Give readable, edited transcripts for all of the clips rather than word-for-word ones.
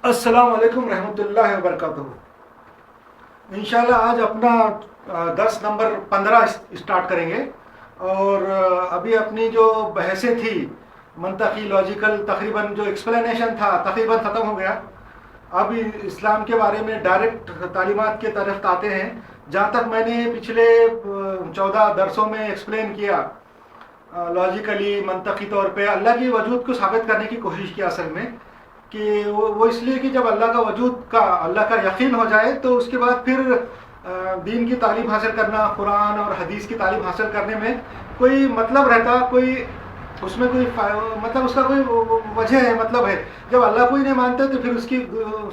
السلام علیکم رحمۃ اللہ وبرکاتہ۔ انشاءاللہ آج اپنا درس نمبر 15 اسٹارٹ کریں گے، اور ابھی اپنی جو بحثیں تھی منطقی لاجیکل تقریباً جو ایکسپلینیشن تھا تقریباً ختم ہو گیا۔ اب اسلام کے بارے میں ڈائریکٹ تعلیمات کے طرف آتے ہیں۔ جہاں تک میں نے پچھلے 14 درسوں میں ایکسپلین کیا، لاجیکلی منطقی طور پہ اللہ کی وجود کو ثابت کرنے کی کوشش کی، اصل میں کہ وہ اس لیے کہ جب اللہ کا وجود کا اللہ کا یقین ہو جائے تو اس کے بعد پھر دین کی تعلیم حاصل کرنا، قرآن اور حدیث کی تعلیم حاصل کرنے میں کوئی مطلب رہتا، کوئی اس میں کوئی مطلب اس کا کوئی وجہ ہے، مطلب ہے۔ جب اللہ کو ہی نہیں مانتے تو پھر اس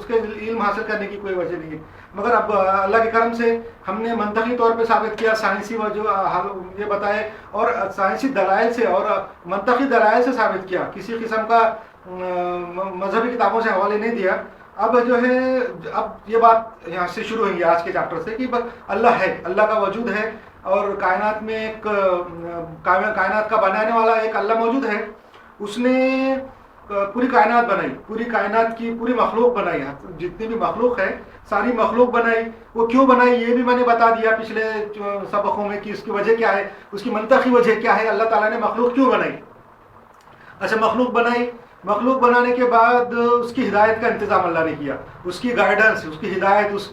کے علم حاصل کرنے کی کوئی وجہ نہیں ہے۔ مگر اب اللہ کے کرم سے ہم نے منطقی طور پہ ثابت کیا، سائنسی وجہ یہ بتائے، اور سائنسی دلائل سے اور منطقی دلائل سے ثابت کیا، کسی قسم کا مذہبی کتابوں سے حوالے نہیں دیا۔ اب جو ہے اب یہ بات یہاں سے شروع ہوئی آج کے چیپٹر سے کہ اللہ ہے، اللہ کا وجود ہے، اور کائنات میں ایک کائنات کا بنانے والا ایک اللہ موجود ہے۔ اس نے پوری کائنات بنائی، پوری کائنات کی پوری مخلوق بنائی، جتنی بھی مخلوق ہے ساری مخلوق بنائی۔ وہ کیوں بنائی یہ بھی میں نے بتا دیا پچھلے سبقوں میں کہ اس کی وجہ کیا ہے، اس کی منطقی وجہ کیا ہے، اللہ تعالیٰ نے مخلوق کیوں بنائی۔ اچھا، مخلوق بنائی، مخلوق بنانے کے بعد اس کی ہدایت کا انتظام اللہ نے کیا، اس کی گائیڈنس، اس کی ہدایت، اس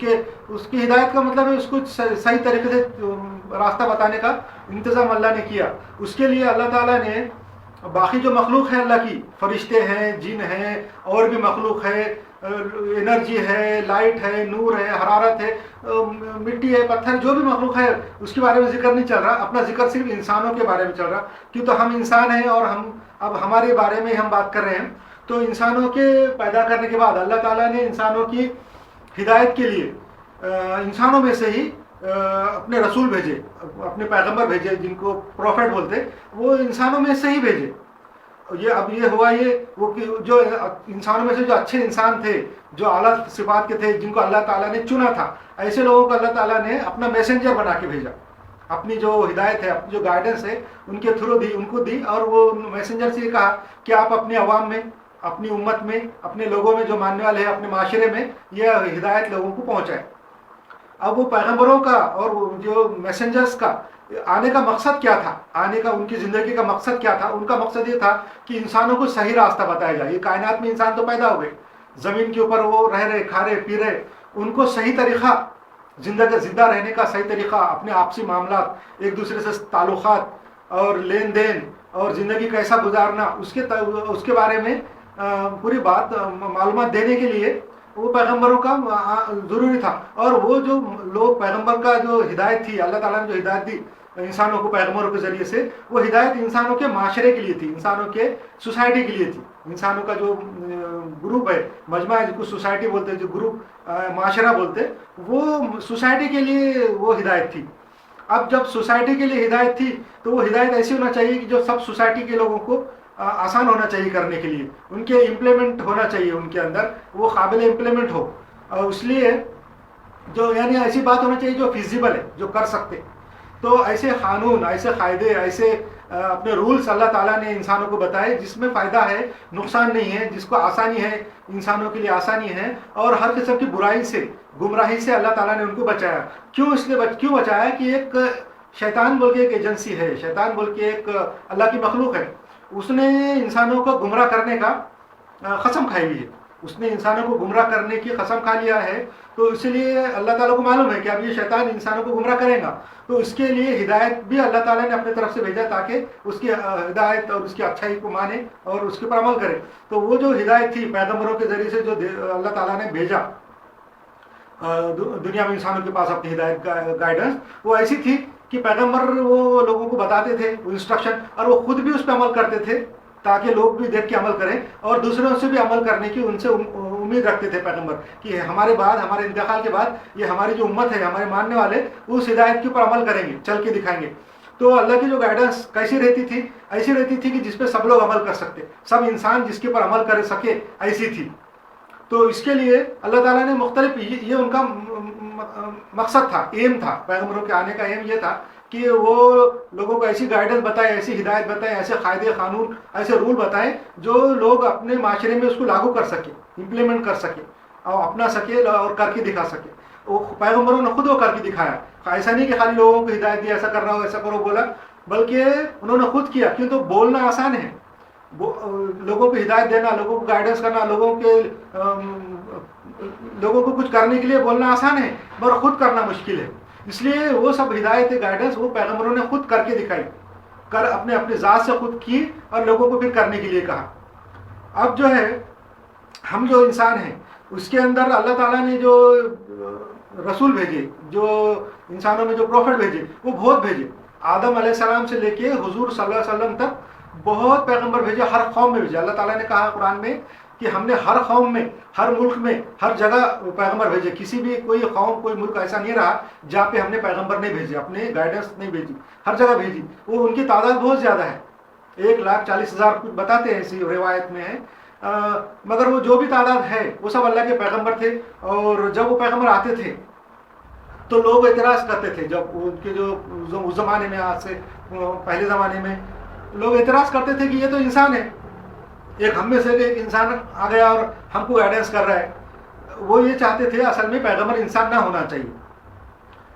کی ہدایت کا مطلب ہے اس کو صحیح طریقے سے راستہ بتانے کا انتظام اللہ نے کیا۔ اس کے لیے اللہ تعالیٰ نے باقی جو مخلوق ہے اللہ کی، فرشتے ہیں، جن ہیں، اور بھی مخلوق ہے، انرجی ہے، لائٹ ہے، نور ہے، حرارت ہے، مٹی ہے، پتھر، جو بھی مخلوق ہے اس کے بارے میں ذکر نہیں چل رہا۔ اپنا ذکر صرف انسانوں کے بارے میں چل رہا، کیوں تو ہم انسان ہیں اور اب ہمارے بارے میں ہم بات کر رہے ہیں۔ تو انسانوں کے پیدا کرنے کے بعد اللہ تعالیٰ نے انسانوں کی ہدایت کے لیے انسانوں میں سے ہی اپنے رسول بھیجے، اپنے پیغمبر بھیجے، جن کو پروفیٹ بولتے، وہ انسانوں میں سے ہی بھیجے۔ اب یہ ہوا وہ کہ جو انسانوں میں سے جو اچھے انسان تھے، جو اعلیٰ صفات کے تھے، جن کو اللہ تعالیٰ نے چنا تھا، ایسے لوگوں کو اللہ تعالیٰ نے اپنا میسنجر بنا کے بھیجا۔ اپنی جو ہدایت ہے، اپنی جو گائیڈنس ہے ان کے تھرو دی، ان کو دی، اور وہ میسنجر سے یہ کہا کہ آپ اپنے عوام میں، اپنی امت میں، اپنے لوگوں میں جو ماننے والے ہیں، اپنے معاشرے میں یہ ہدایت لوگوں کو پہنچائے۔ اب وہ پیغمبروں کا اور جو میسنجرز کا آنے کا مقصد کیا تھا، آنے کا ان کی زندگی کا مقصد کیا تھا؟ ان کا مقصد یہ تھا کہ انسانوں کو صحیح راستہ بتایا جائے۔ یہ کائنات میں انسان تو پیدا ہو گئے، زمین کے اوپر وہ رہ رہے، کھا رہے، پی رہے، ان کو صحیح طریقہ، زندہ رہنے کا صحیح طریقہ، اپنے آپسی معاملات، ایک دوسرے سے تعلقات اور لین دین اور زندگی کیسا گزارنا، اس کے بارے میں پوری بات معلومات دینے کے لیے وہ پیغمبروں کا ضروری تھا۔ اور وہ جو لوگ پیغمبر کا جو ہدایت تھی، اللہ تعالیٰ نے جو ہدایت دی انسانوں کو پیغمبروں کے ذریعے سے، وہ ہدایت انسانوں کے معاشرے کے لیے تھی، انسانوں کے سوسائٹی کے لیے تھی۔ انسانوں کا جو گروپ ہے، مجمع ہے، جس کو سوسائٹی بولتے ہیں، جو گروپ معاشرہ بولتے، وہ سوسائٹی کے لیے وہ ہدایت تھی۔ اب جب سوسائٹی کے لیے ہدایت تھی تو وہ ہدایت ایسی ہونا چاہیے کہ جو سب سوسائٹی کے لوگوں کو آسان ہونا چاہیے کرنے کے لیے، ان کے امپلیمنٹ ہونا چاہیے، ان کے اندر وہ قابل امپلیمنٹ ہو، اور اس لیے جو یعنی ایسی بات ہونا چاہیے جو فیزیبل ہے، جو کر سکتے۔ تو ایسے قانون، ایسے قاعدے، ایسے اپنے رولز اللہ تعالیٰ نے انسانوں کو بتائے جس میں فائدہ ہے، نقصان نہیں ہے، جس کو آسانی ہے، انسانوں کے لیے آسانی ہے، اور ہر قسم کی برائی سے، گمراہی سے اللہ تعالیٰ نے ان کو بچایا۔ کیوں بچایا؟ کہ ایک شیطان بول کے ایک ایجنسی ہے، شیطان بول کے ایک اللہ کی مخلوق ہے، اس نے انسانوں کو گمراہ کرنے کا قسم کھائی ہوئی ہے، اس نے انسانوں کو گمراہ کرنے کی قسم کھا لیا ہے۔ تو اسی لیے اللہ تعالیٰ کو معلوم ہے کہ اب یہ شیطان انسانوں کو گمراہ کرے گا، تو اس کے لیے ہدایت بھی اللہ تعالیٰ نے اپنے طرف سے بھیجا تاکہ اس کی ہدایت اور اس کی اچھائی کو مانے اور اس کے پر عمل کرے۔ تو وہ جو ہدایت تھی پیغمبروں کے ذریعے سے جو اللہ تعالیٰ نے بھیجا دنیا میں انسانوں کے پاس اپنی ہدایت گائیڈنس، وہ ایسی تھی کہ پیغمبر وہ لوگوں کو بتاتے تھے وہ انسٹرکشن، اور وہ خود بھی اس پہ عمل کرتے تھے تاکہ لوگ بھی دیکھ کے عمل کریں، اور دوسروں سے بھی عمل کرنے کی ان سے امید رکھتے تھے پیغمبر کہ ہمارے بعد، ہمارے انتقال کے بعد یہ ہماری جو امت ہے، ہمارے ماننے والے اس ہدایت کے اوپر عمل کریں گے، چل کے دکھائیں گے۔ تو اللہ کی جو گائیڈنس کیسی رہتی تھی؟ ایسی رہتی تھی کہ جس پہ سب لوگ عمل کر سکتے، سب انسان جس کے اوپر عمل کر سکے، ایسی تھی۔ تو اس کے لیے اللہ تعالیٰ نے مختلف، یہ ان کا مقصد تھا، ایم تھا، پیغمبروں کے آنے کا ایم یہ تھا کہ وہ لوگوں کو ایسی گائیڈنس بتائے، ایسی ہدایت بتائیں، ایسے قاعدے قانون، ایسے رول بتائیں جو لوگ اپنے معاشرے میں اس کو لاگو کر سکے، امپلیمنٹ کر سکے اور اپنا سکے اور کر کے دکھا سکے۔ وہ پیغمبروں نے خود وہ کر کے دکھایا، ایسا نہیں کہ خالی لوگوں کو ہدایت دی ایسا کر رہا ہو ایسا کرو بولا، بلکہ انہوں نے خود کیا۔ کیوں؟ تو بولنا آسان ہے، لوگوں کو ہدایت دینا، لوگوں کو گائیڈنس کرنا، لوگوں کو کچھ کرنے کے لیے بولنا آسان ہے، مگر خود کرنا مشکل ہے۔ اس لیے وہ سب ہدایت گائیڈنس وہ پیغمبروں نے خود کر کے دکھائی، اپنے اپنے ذات سے خود کی اور لوگوں کو پھر کرنے کے لیے کہا۔ اب جو ہے ہم جو انسان ہیں اس کے اندر اللہ تعالیٰ نے جو رسول بھیجے، جو انسانوں میں جو پروفٹ بھیجے، وہ بہت بھیجے۔ آدم علیہ السلام سے لے کے حضور صلی اللہ علیہ وسلم تک بہت پیغمبر بھیجے، ہر قوم میں بھیجے۔ اللہ تعالیٰ نے کہا قرآن میں کہ ہم نے ہر قوم میں، ہر ملک میں، ہر جگہ پیغمبر بھیجے۔ کسی بھی کوئی قوم، کوئی ملک ایسا نہیں رہا جہاں پہ ہم نے پیغمبر نہیں بھیجے، اپنے گائیڈنس نہیں بھیجی، ہر جگہ بھیجی۔ وہ ان کی تعداد بہت زیادہ ہے، 1,40,000 کچھ بتاتے ہیں، ایسی روایت میں ہے۔ مگر وہ جو بھی تعداد ہے وہ سب اللہ کے پیغمبر تھے۔ اور جب وہ پیغمبر آتے تھے تو لوگ اعتراض کرتے تھے، جب ان کے جو اس زمانے میں، آج سے پہلے زمانے میں لوگ اعتراض کرتے تھے کہ یہ تو انسان ہے، ایک ہم میں سے ایک انسان آ گیا اور ہم کو گائیڈنس کر رہا ہے۔ وہ یہ چاہتے تھے اصل میں پیغمبر انسان نہ ہونا چاہیے،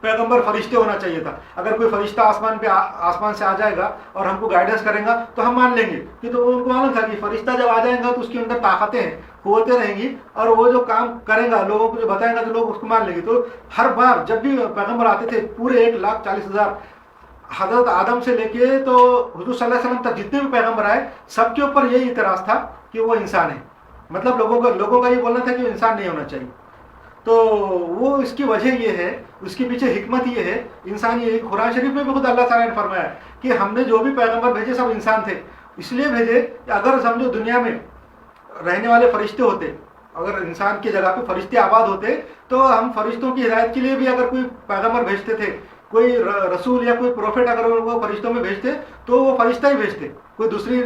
پیغمبر فرشتے ہونا چاہیے تھا۔ اگر کوئی فرشتہ آسمان سے آ جائے گا اور ہم کو گائیڈنس کرے گا تو ہم مان لیں گے، کیونکہ ان کو معلوم تھا کہ فرشتہ جب آ جائے گا تو اس کے اندر طاقتیں ہیں، قوتیں رہیں گی، اور وہ جو کام کرے گا، لوگوں کو جو بتائے گا تو لوگ اس کو مان لیں گے۔ تو ہر بار جب بھی پیغمبر آتے تھے، پورے 1,40,000 حضرت آدم سے لے کے تو حضور صلی اللہ علیہ وسلم تک جتنے بھی پیغمبر آئے، سب کے اوپر یہی اعتراض تھا کہ وہ انسان ہے۔ مطلب لوگوں کا یہ بولنا تھا کہ وہ انسان نہیں ہونا چاہیے۔ تو وہ اس کی وجہ یہ ہے، اس کے پیچھے حکمت یہ ہے، انسان یہ قرآن شریف میں بھی خود اللہ تعالیٰ نے فرمایا کہ ہم نے جو بھی پیغمبر بھیجے سب انسان تھے، اس لیے بھیجے کہ اگر سمجھو دنیا میں رہنے والے فرشتے ہوتے، اگر انسان کی جگہ پہ فرشتے آباد ہوتے تو ہم فرشتوں کی ہدایت کے لیے بھی اگر کوئی پیغمبر بھیجتے تھے، کوئی رسول یا کوئی پروفٹ اگر وہ فرشتوں میں بھیجتے تو وہ فرشتہ ہی بھیجتے، کوئی دوسری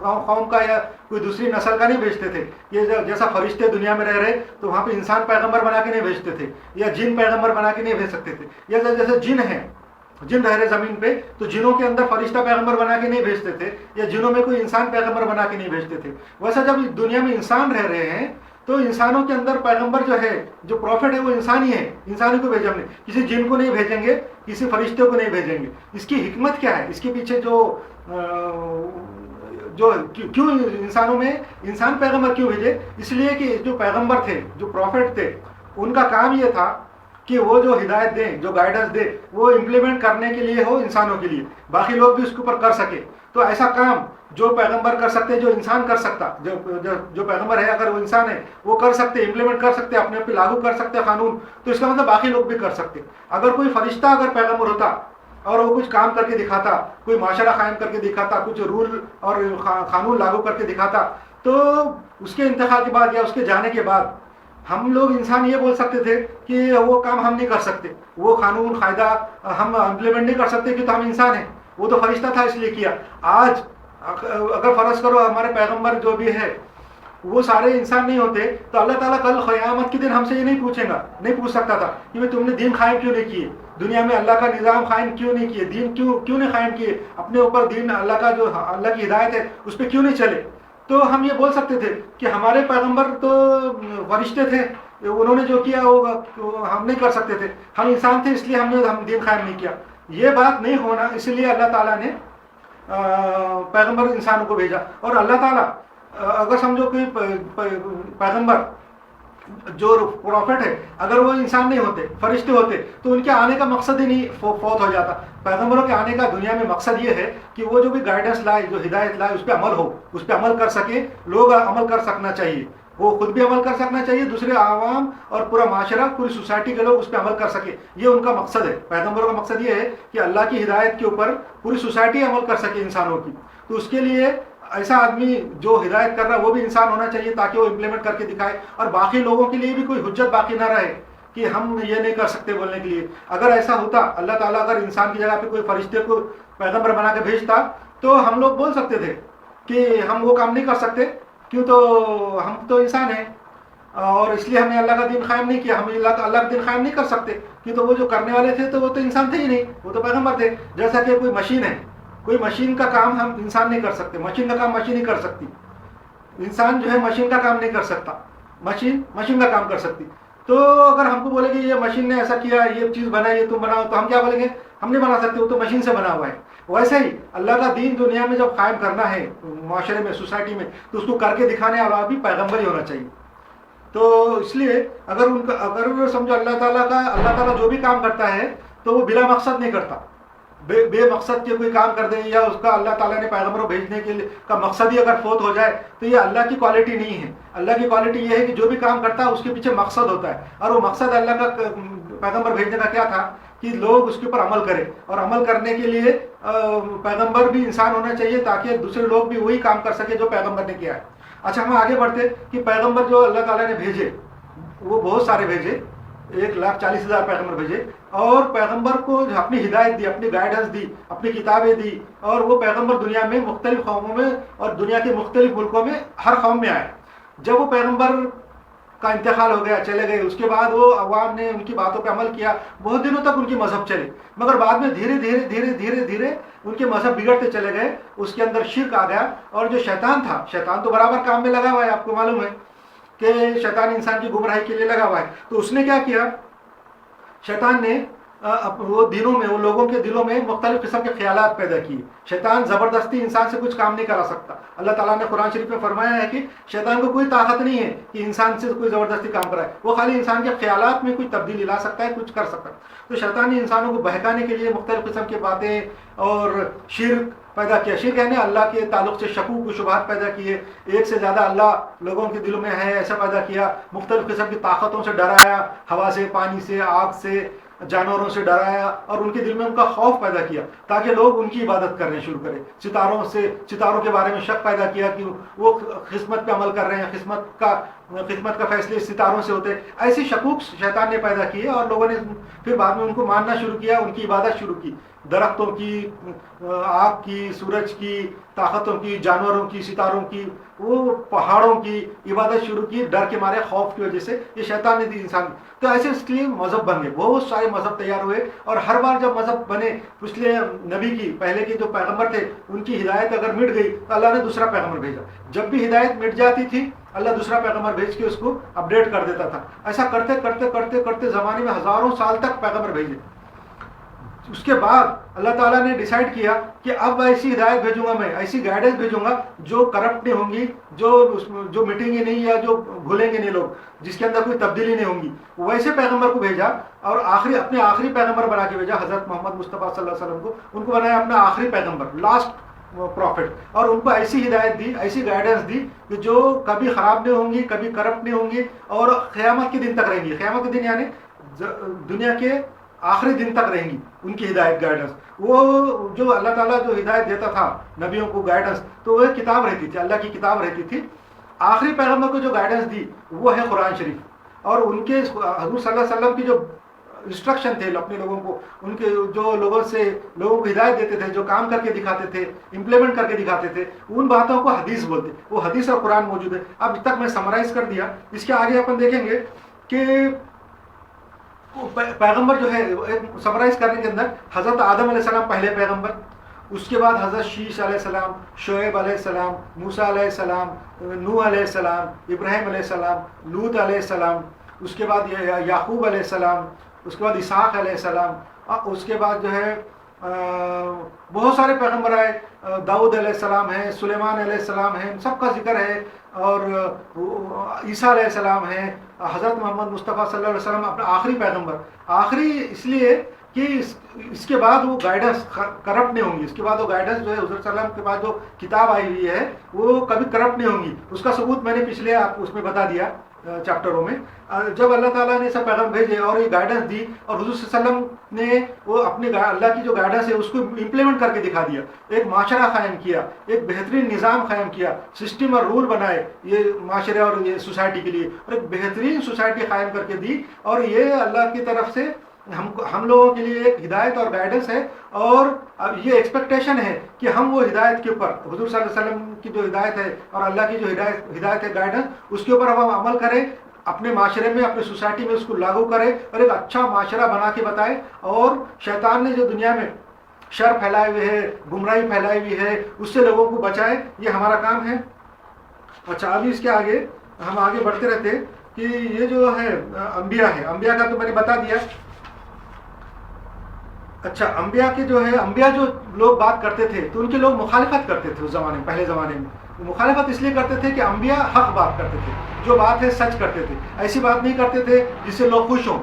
قوم کا یا کوئی دوسری نسل کا نہیں بھیجتے تھے۔ یہ جیسا فرشتے دنیا میں رہ رہے تو وہاں پہ انسان پیغمبر بنا کے نہیں بھیجتے تھے، یا جن پیغمبر بنا کے نہیں بھیج سکتے تھے۔ یا جیسے جن ہیں، جن رہ رہے زمین پہ، تو جنوں کے اندر فرشتہ پیغمبر بنا کے نہیں بھیجتے تھے، یا جنوں میں کوئی انسان پیغمبر بنا کے نہیں بھیجتے تھے۔ ویسا جب دنیا میں انسان رہ رہے ہیں تو انسانوں کے اندر پیغمبر جو ہے، جو پروفٹ ہے، وہ انسان ہی ہے، انسانی کو بھیجا ہم نے، کسی جن کو نہیں بھیجیں گے، کسی فرشتے کو نہیں بھیجیں گے۔ اس کی حکمت کیا ہے؟ اس کے پیچھے جو کیوں انسانوں میں انسان پیغمبر کیوں بھیجے؟ اس لیے کہ جو پیغمبر تھے، جو پروفٹ تھے، ان کا کام یہ تھا کہ وہ جو ہدایت دیں، جو گائیڈنس دے، وہ امپلیمنٹ کرنے کے لیے ہو انسانوں کے لیے، باقی لوگ بھی اس کے اوپر کر سکے۔ تو ایسا کام جو پیغمبر کر سکتے، جو انسان کر سکتا، جو پیغمبر ہے اگر وہ انسان ہے، وہ کر سکتے، امپلیمنٹ کر سکتے، اپنے پہ لاگو کر سکتے قانون، تو اس کا مطلب باقی لوگ بھی کر سکتے۔ اگر کوئی فرشتہ اگر پیغمبر ہوتا اور وہ کچھ کام کر کے دکھاتا، کوئی معاشرہ قائم کر کے دکھاتا، کچھ رول اور قانون لاگو کر کے دکھاتا، تو اس کے انتقال کے بعد یا اس کے جانے کے بعد ہم لوگ انسان یہ بول سکتے تھے کہ وہ کام ہم نہیں کر سکتے، وہ قانون قاعدہ ہم امپلیمنٹ نہیں کر سکتے کیونکہ ہم انسان ہیں، وہ تو فرشتہ تھا اس لیے کیا۔ آج اگر فرض کرو ہمارے پیغمبر جو بھی ہے وہ سارے انسان نہیں ہوتے تو اللہ تعالیٰ کل قیامت کے دن ہم سے یہ نہیں پوچھے گا، نہیں پوچھ سکتا تھا کہ تم نے دین قائم کیوں نہیں کیے، دنیا میں اللہ کا نظام قائم کیوں نہیں کیے، دین کیوں نہیں قائم کیے، اپنے اوپر دین اللہ کا جو اللہ کی ہدایت ہے اس پہ کیوں نہیں چلے۔ تو ہم یہ بول سکتے تھے کہ ہمارے پیغمبر تو فرشتے تھے، انہوں نے جو کیا وہ ہم نہیں کر سکتے تھے، ہم انسان تھے اس لیے ہم دین قائم نہیں کیا۔ یہ بات نہیں ہونا، اس لیے اللہ تعالیٰ نے پیغمبر انسانوں کو بھیجا۔ اور اللہ تعالیٰ اگر سمجھو کوئی پیغمبر جو پروفٹ ہے اگر وہ انسان نہیں ہوتے، فرشتے ہوتے، تو ان کے آنے کا مقصد ہی نہیں فوت ہو جاتا۔ پیغمبروں کے آنے کا دنیا میں مقصد یہ ہے کہ وہ جو بھی گائیڈنس لائے، جو ہدایت لائے، اس پہ عمل ہو، اس پہ عمل کر سکے، لوگ عمل کر سکنا چاہیے، وہ خود بھی عمل کر سکنا چاہیے، دوسرے عوام اور پورا معاشرہ، پوری سوسائٹی کے لوگ اس پہ عمل کر سکے، یہ ان کا مقصد ہے۔ پیغمبروں کا مقصد یہ ہے کہ اللہ کی ہدایت کے اوپر پوری سوسائٹی عمل کر سکے انسانوں کی۔ تو اس کے لیے ایسا آدمی جو ہدایت کر رہا ہے وہ بھی انسان ہونا چاہیے تاکہ وہ امپلیمنٹ کر کے دکھائے، اور باقی لوگوں کے لیے بھی کوئی حجت باقی نہ رہے کہ ہم یہ نہیں کر سکتے بولنے کے لیے۔ اگر ایسا ہوتا، اللہ تعالیٰ اگر انسان کی جگہ پہ کوئی فرشتے کو پیغمبر بنا کے بھیجتا تو ہم لوگ بول سکتے تھے کہ ہم وہ کام نہیں کر سکتے، کیوں تو ہم تو انسان ہیں۔ اور اس لیے ہم نے اللہ کا دین قائم نہیں کیا. ہم اللہ کا دین قائم نہیں کر سکتے کہ تو وہ جو کرنے والے تھے تو وہ تو انسان تھے ہی نہیں, وہ تو پیغمبر تھے. جیسا کہ کوئی مشین ہے, کوئی مشین کا کام ہم انسان نہیں کر سکتے, مشین کا کام مشین ہی کر سکتی. انسان جو ہے مشین کا کام نہیں کر سکتا, مشین کا کام کر سکتی. تو اگر ہم کو بولے کہ یہ مشین نے ایسا کیا, یہ چیز بنائی, یہ تم بناؤ, تو ہم کیا بولیں گے, ہم نہیں بنا سکتے, وہ تو مشین سے بنا ہوا ہے. ویسے ہی اللہ کا دین دنیا میں جب قائم کرنا ہے معاشرے میں, سوسائٹی میں, تو اس کو کر کے دکھانے والا بھی پیغمبر ہی ہونا چاہیے. تو اس لیے اگر سمجھو اللہ تعالیٰ جو بھی کام کرتا ہے تو وہ بلا مقصد نہیں کرتا. بے مقصد کے کوئی کام کر دیں, یا اس کا اللہ تعالیٰ نے پیغمبروں بھیجنے کے کا مقصد ہی اگر فوت ہو جائے, تو یہ اللہ کی کوالٹی نہیں ہے. اللہ کی کوالٹی یہ ہے کہ جو بھی کام کرتا ہے اس کے پیچھے مقصد ہوتا ہے, اور وہ مقصد اللہ کا پیغمبر بھیجنے کا کیا تھا کہ لوگ اس کے اوپر عمل کریں. اور عمل کرنے کے لیے پیغمبر بھی انسان ہونا چاہیے تاکہ دوسرے لوگ بھی وہی کام کر سکے جو پیغمبر نے کیا ہے. اچھا, ہم آگے بڑھتے کہ پیغمبر جو اللہ تعالیٰ نے بھیجے وہ بہت سارے بھیجے, 1,40,000 پیغمبر بھیجے, اور پیغمبر کو اپنی ہدایت دی, اپنی گائیڈنس دی, اپنی کتابیں دی, اور وہ پیغمبر دنیا میں مختلف قوموں میں اور دنیا کے مختلف ملکوں میں ہر قوم میں آئے. جب وہ پیغمبر کا انتقال ہو گیا, چلے گئے, اس کے بعد وہ عوام نے ان کی باتوں پہ عمل کیا, بہت دنوں تک ان کی مذہب چلے, مگر بعد میں دھیرے دھیرے دھیرے دھیرے دھیرے ان کے مذہب بگڑتے چلے گئے. اس کے اندر شرک آ گیا, اور جو شیطان تھا, شیطان تو برابر کام میں لگا ہوا ہے, آپ کو معلوم ہے کہ شیطان انسان کی گمراہی کے لیے لگا ہوا ہے. تو اس نے کیا کیا, شیطان نے وہ لوگوں کے دلوں میں مختلف قسم کے خیالات پیدا کیے. شیطان زبردستی انسان سے کچھ کام نہیں کرا سکتا. اللہ تعالیٰ نے قرآن شریف میں فرمایا ہے کہ شیطان کو کوئی طاقت نہیں ہے کہ انسان سے کوئی زبردستی کام کرائے, وہ خالی انسان کے خیالات میں کوئی تبدیلی لا سکتا ہے, کچھ کر سکتا ہے. تو شیطان نے انسانوں کو بہکانے کے لیے مختلف قسم کی باتیں اور شرک پیدا کیا. شرک یعنی اللہ کے تعلق سے شکوک و شبہات پیدا کیے, ایک سے زیادہ اللہ لوگوں کے دلوں میں ہے ایسا پیدا کیا. مختلف قسم کی طاقتوں سے ڈرایا, ہوا سے, پانی سے, آگ سے, جانوروں سے ڈرایا, اور ان کے دل میں ان کا خوف پیدا کیا تاکہ لوگ ان کی عبادت کرنے شروع کریں. ستاروں کے بارے میں شک پیدا کیا کہ وہ قسمت پہ عمل کر رہے ہیں, قسمت کا فیصلے ستاروں سے ہوتے. ایسی شکوک شیطان نے پیدا کیے, اور لوگوں نے پھر بعد میں ان کو ماننا شروع کیا, ان کی عبادت شروع کی. درختوں کی, آگ کی, سورج کی, طاقتوں کی, جانوروں کی, ستاروں کی, وہ پہاڑوں کی عبادت شروع کی, ڈر کے مارے, خوف کی وجہ سے. یہ شیطان نے دی انسان. تو ایسے اس لیے مذہب بن گئے, بہت سارے مذہب تیار ہوئے, اور ہر بار جب مذہب بنے, پچھلے نبی کی, پہلے کے جو پیغمبر تھے, ان کی ہدایت اگر مٹ گئی تو اللہ نے دوسرا پیغمبر بھیجا. جب بھی ہدایت مٹ جاتی تھی, اللہ دوسرا پیغمبر بھیج کے اس کو اپڈیٹ کر دیتا تھا. ایسا کرتے کرتے کرتے کرتے زمانے میں ہزاروں سال تک پیغمبر بھیجے. اس کے بعد اللہ تعالیٰ نے ڈیسائیڈ کیا کہ اب ایسی ہدایت بھیجوں گا, میں ایسی گائیڈنس بھیجوں گا جو کرپٹ نہیں ہوں گی, جو مٹیں گی نہیں, یا جو بھولیں گے نہیں لوگ, جس کے اندر کوئی تبدیلی نہیں ہوں گی. ویسے پیغمبر کو بھیجا, اور اپنے آخری پیغمبر بنا کے بھیجا, حضرت محمد مصطفیٰ صلی اللہ علیہ وسلم کو. ان کو بنایا اپنا آخری پیغمبر, لاسٹ پروفٹ, اور ان کو ایسی ہدایت دی, ایسی گائیڈنس دی کہ جو کبھی خراب نہیں ہوں گی, کبھی کرپٹ نہیں ہوں گی, اور قیامت کے دن تک رہیں گی. قیامت کے دن یعنی دنیا کے آخری دن تک رہیں گی ان کی ہدایت, گائیڈنس. وہ جو اللہ تعالیٰ جو ہدایت دیتا تھا نبیوں کو, گائیڈنس, تو وہ کتاب رہتی تھی, اللہ کی کتاب رہتی تھی. آخری پیغمبر کو جو گائیڈنس دی وہ ہے قرآن شریف, اور ان کے حضور صلی اللہ علیہ وسلم کی جو انسٹرکشن تھے اپنے لوگوں کو, ان کے جو لوگوں کو ہدایت دیتے تھے, جو کام کر کے دکھاتے تھے, امپلیمنٹ کر کے دکھاتے تھے, ان باتوں کو حدیث بولتے. وہ حدیث اور قرآن موجود ہے. اب تک میں سمرائز کر دیا. اس کے آگے اپن دیکھیں گے کہ پیغمبر جو ہے, سمرائز کرنے کے اندر, حضرت آدم علیہ السلام پہلے پیغمبر, اس کے بعد حضرت شیش علیہ السلام, شعیب علیہ السلام, موسیٰ علیہ السلام, نوح علیہ السلام, ابراہیم علیہ السلام, لوط علیہ السلام, اس کے بعد یعقوب علیہ السلام, اس کے بعد اسحاق علیہ السلام, اس کے بعد جو ہے بہت سارے پیغمبر آئے, داؤد علیہ السلام ہیں, سلیمان علیہ السلام ہیں, سب کا ذکر ہے, اور عیسیٰ علیہ السلام ہیں, حضرت محمد مصطفیٰ صلی اللہ علیہ وسلم اپنا آخری پیغمبر. آخری اس لیے کہ اس کے بعد وہ گائیڈنس کرپٹ نہیں ہوں گی. اس کے بعد وہ گائیڈنس جو ہے حضرت صلی اللہ علیہ وسلم کے بعد جو کتاب آئی ہوئی ہے وہ کبھی کرپٹ نہیں ہوں گی. اس کا ثبوت میں نے پچھلے آپ کو اس میں بتا دیا چیپٹروں میں. جب اللہ تعالیٰ نے سب پیغام بھیجے اور یہ گائیڈنس دی, اور حضور صلی اللہ علیہ وسلم نے وہ اپنے اللہ کی جو گائیڈنس ہے اس کو امپلیمنٹ کر کے دکھا دیا, ایک معاشرہ قائم کیا, ایک بہترین نظام قائم کیا, سسٹم اور رول بنائے یہ معاشرے اور یہ سوسائٹی کے لیے, اور ایک بہترین سوسائٹی قائم کر کے دی. اور یہ اللہ کی طرف سے ہم لوگوں کے لیے ایک ہدایت اور گائیڈنس ہے, اور اب یہ ایکسپیکٹیشن ہے کہ ہم وہ ہدایت کے اوپر, حضور صلی اللہ علیہ وسلم کی جو ہدایت ہے اور اللہ کی جو ہدایت ہے گائیڈنس, اس کے اوپر ہم عمل کریں. اپنے معاشرے میں اپنے سوسائٹی میں اس کو لاگو کرے اور ایک اچھا معاشرہ بنا کے بتائے. اور شیطان نے جو دنیا میں شر پھیلائے ہوئے ہے، گمراہی پھیلائی ہوئی ہے، اس سے لوگوں کو بچائے. یہ ہمارا کام ہے. اچھا ابھی اس کے آگے ہم آگے بڑھتے رہتے کہ یہ جو ہے انبیاء ہے، انبیاء کا تو میں نے بتا دیا. اچھا انبیاء کے جو ہے، انبیاء جو لوگ بات کرتے تھے تو ان کے لوگ مخالفت کرتے تھے اس زمانے میں، پہلے زمانے میں. مخالفت اس لیے کرتے تھے کہ انبیاء حق بات کرتے تھے، جو بات ہے سچ کرتے تھے، ایسی بات نہیں کرتے تھے جس سے لوگ خوش ہوں.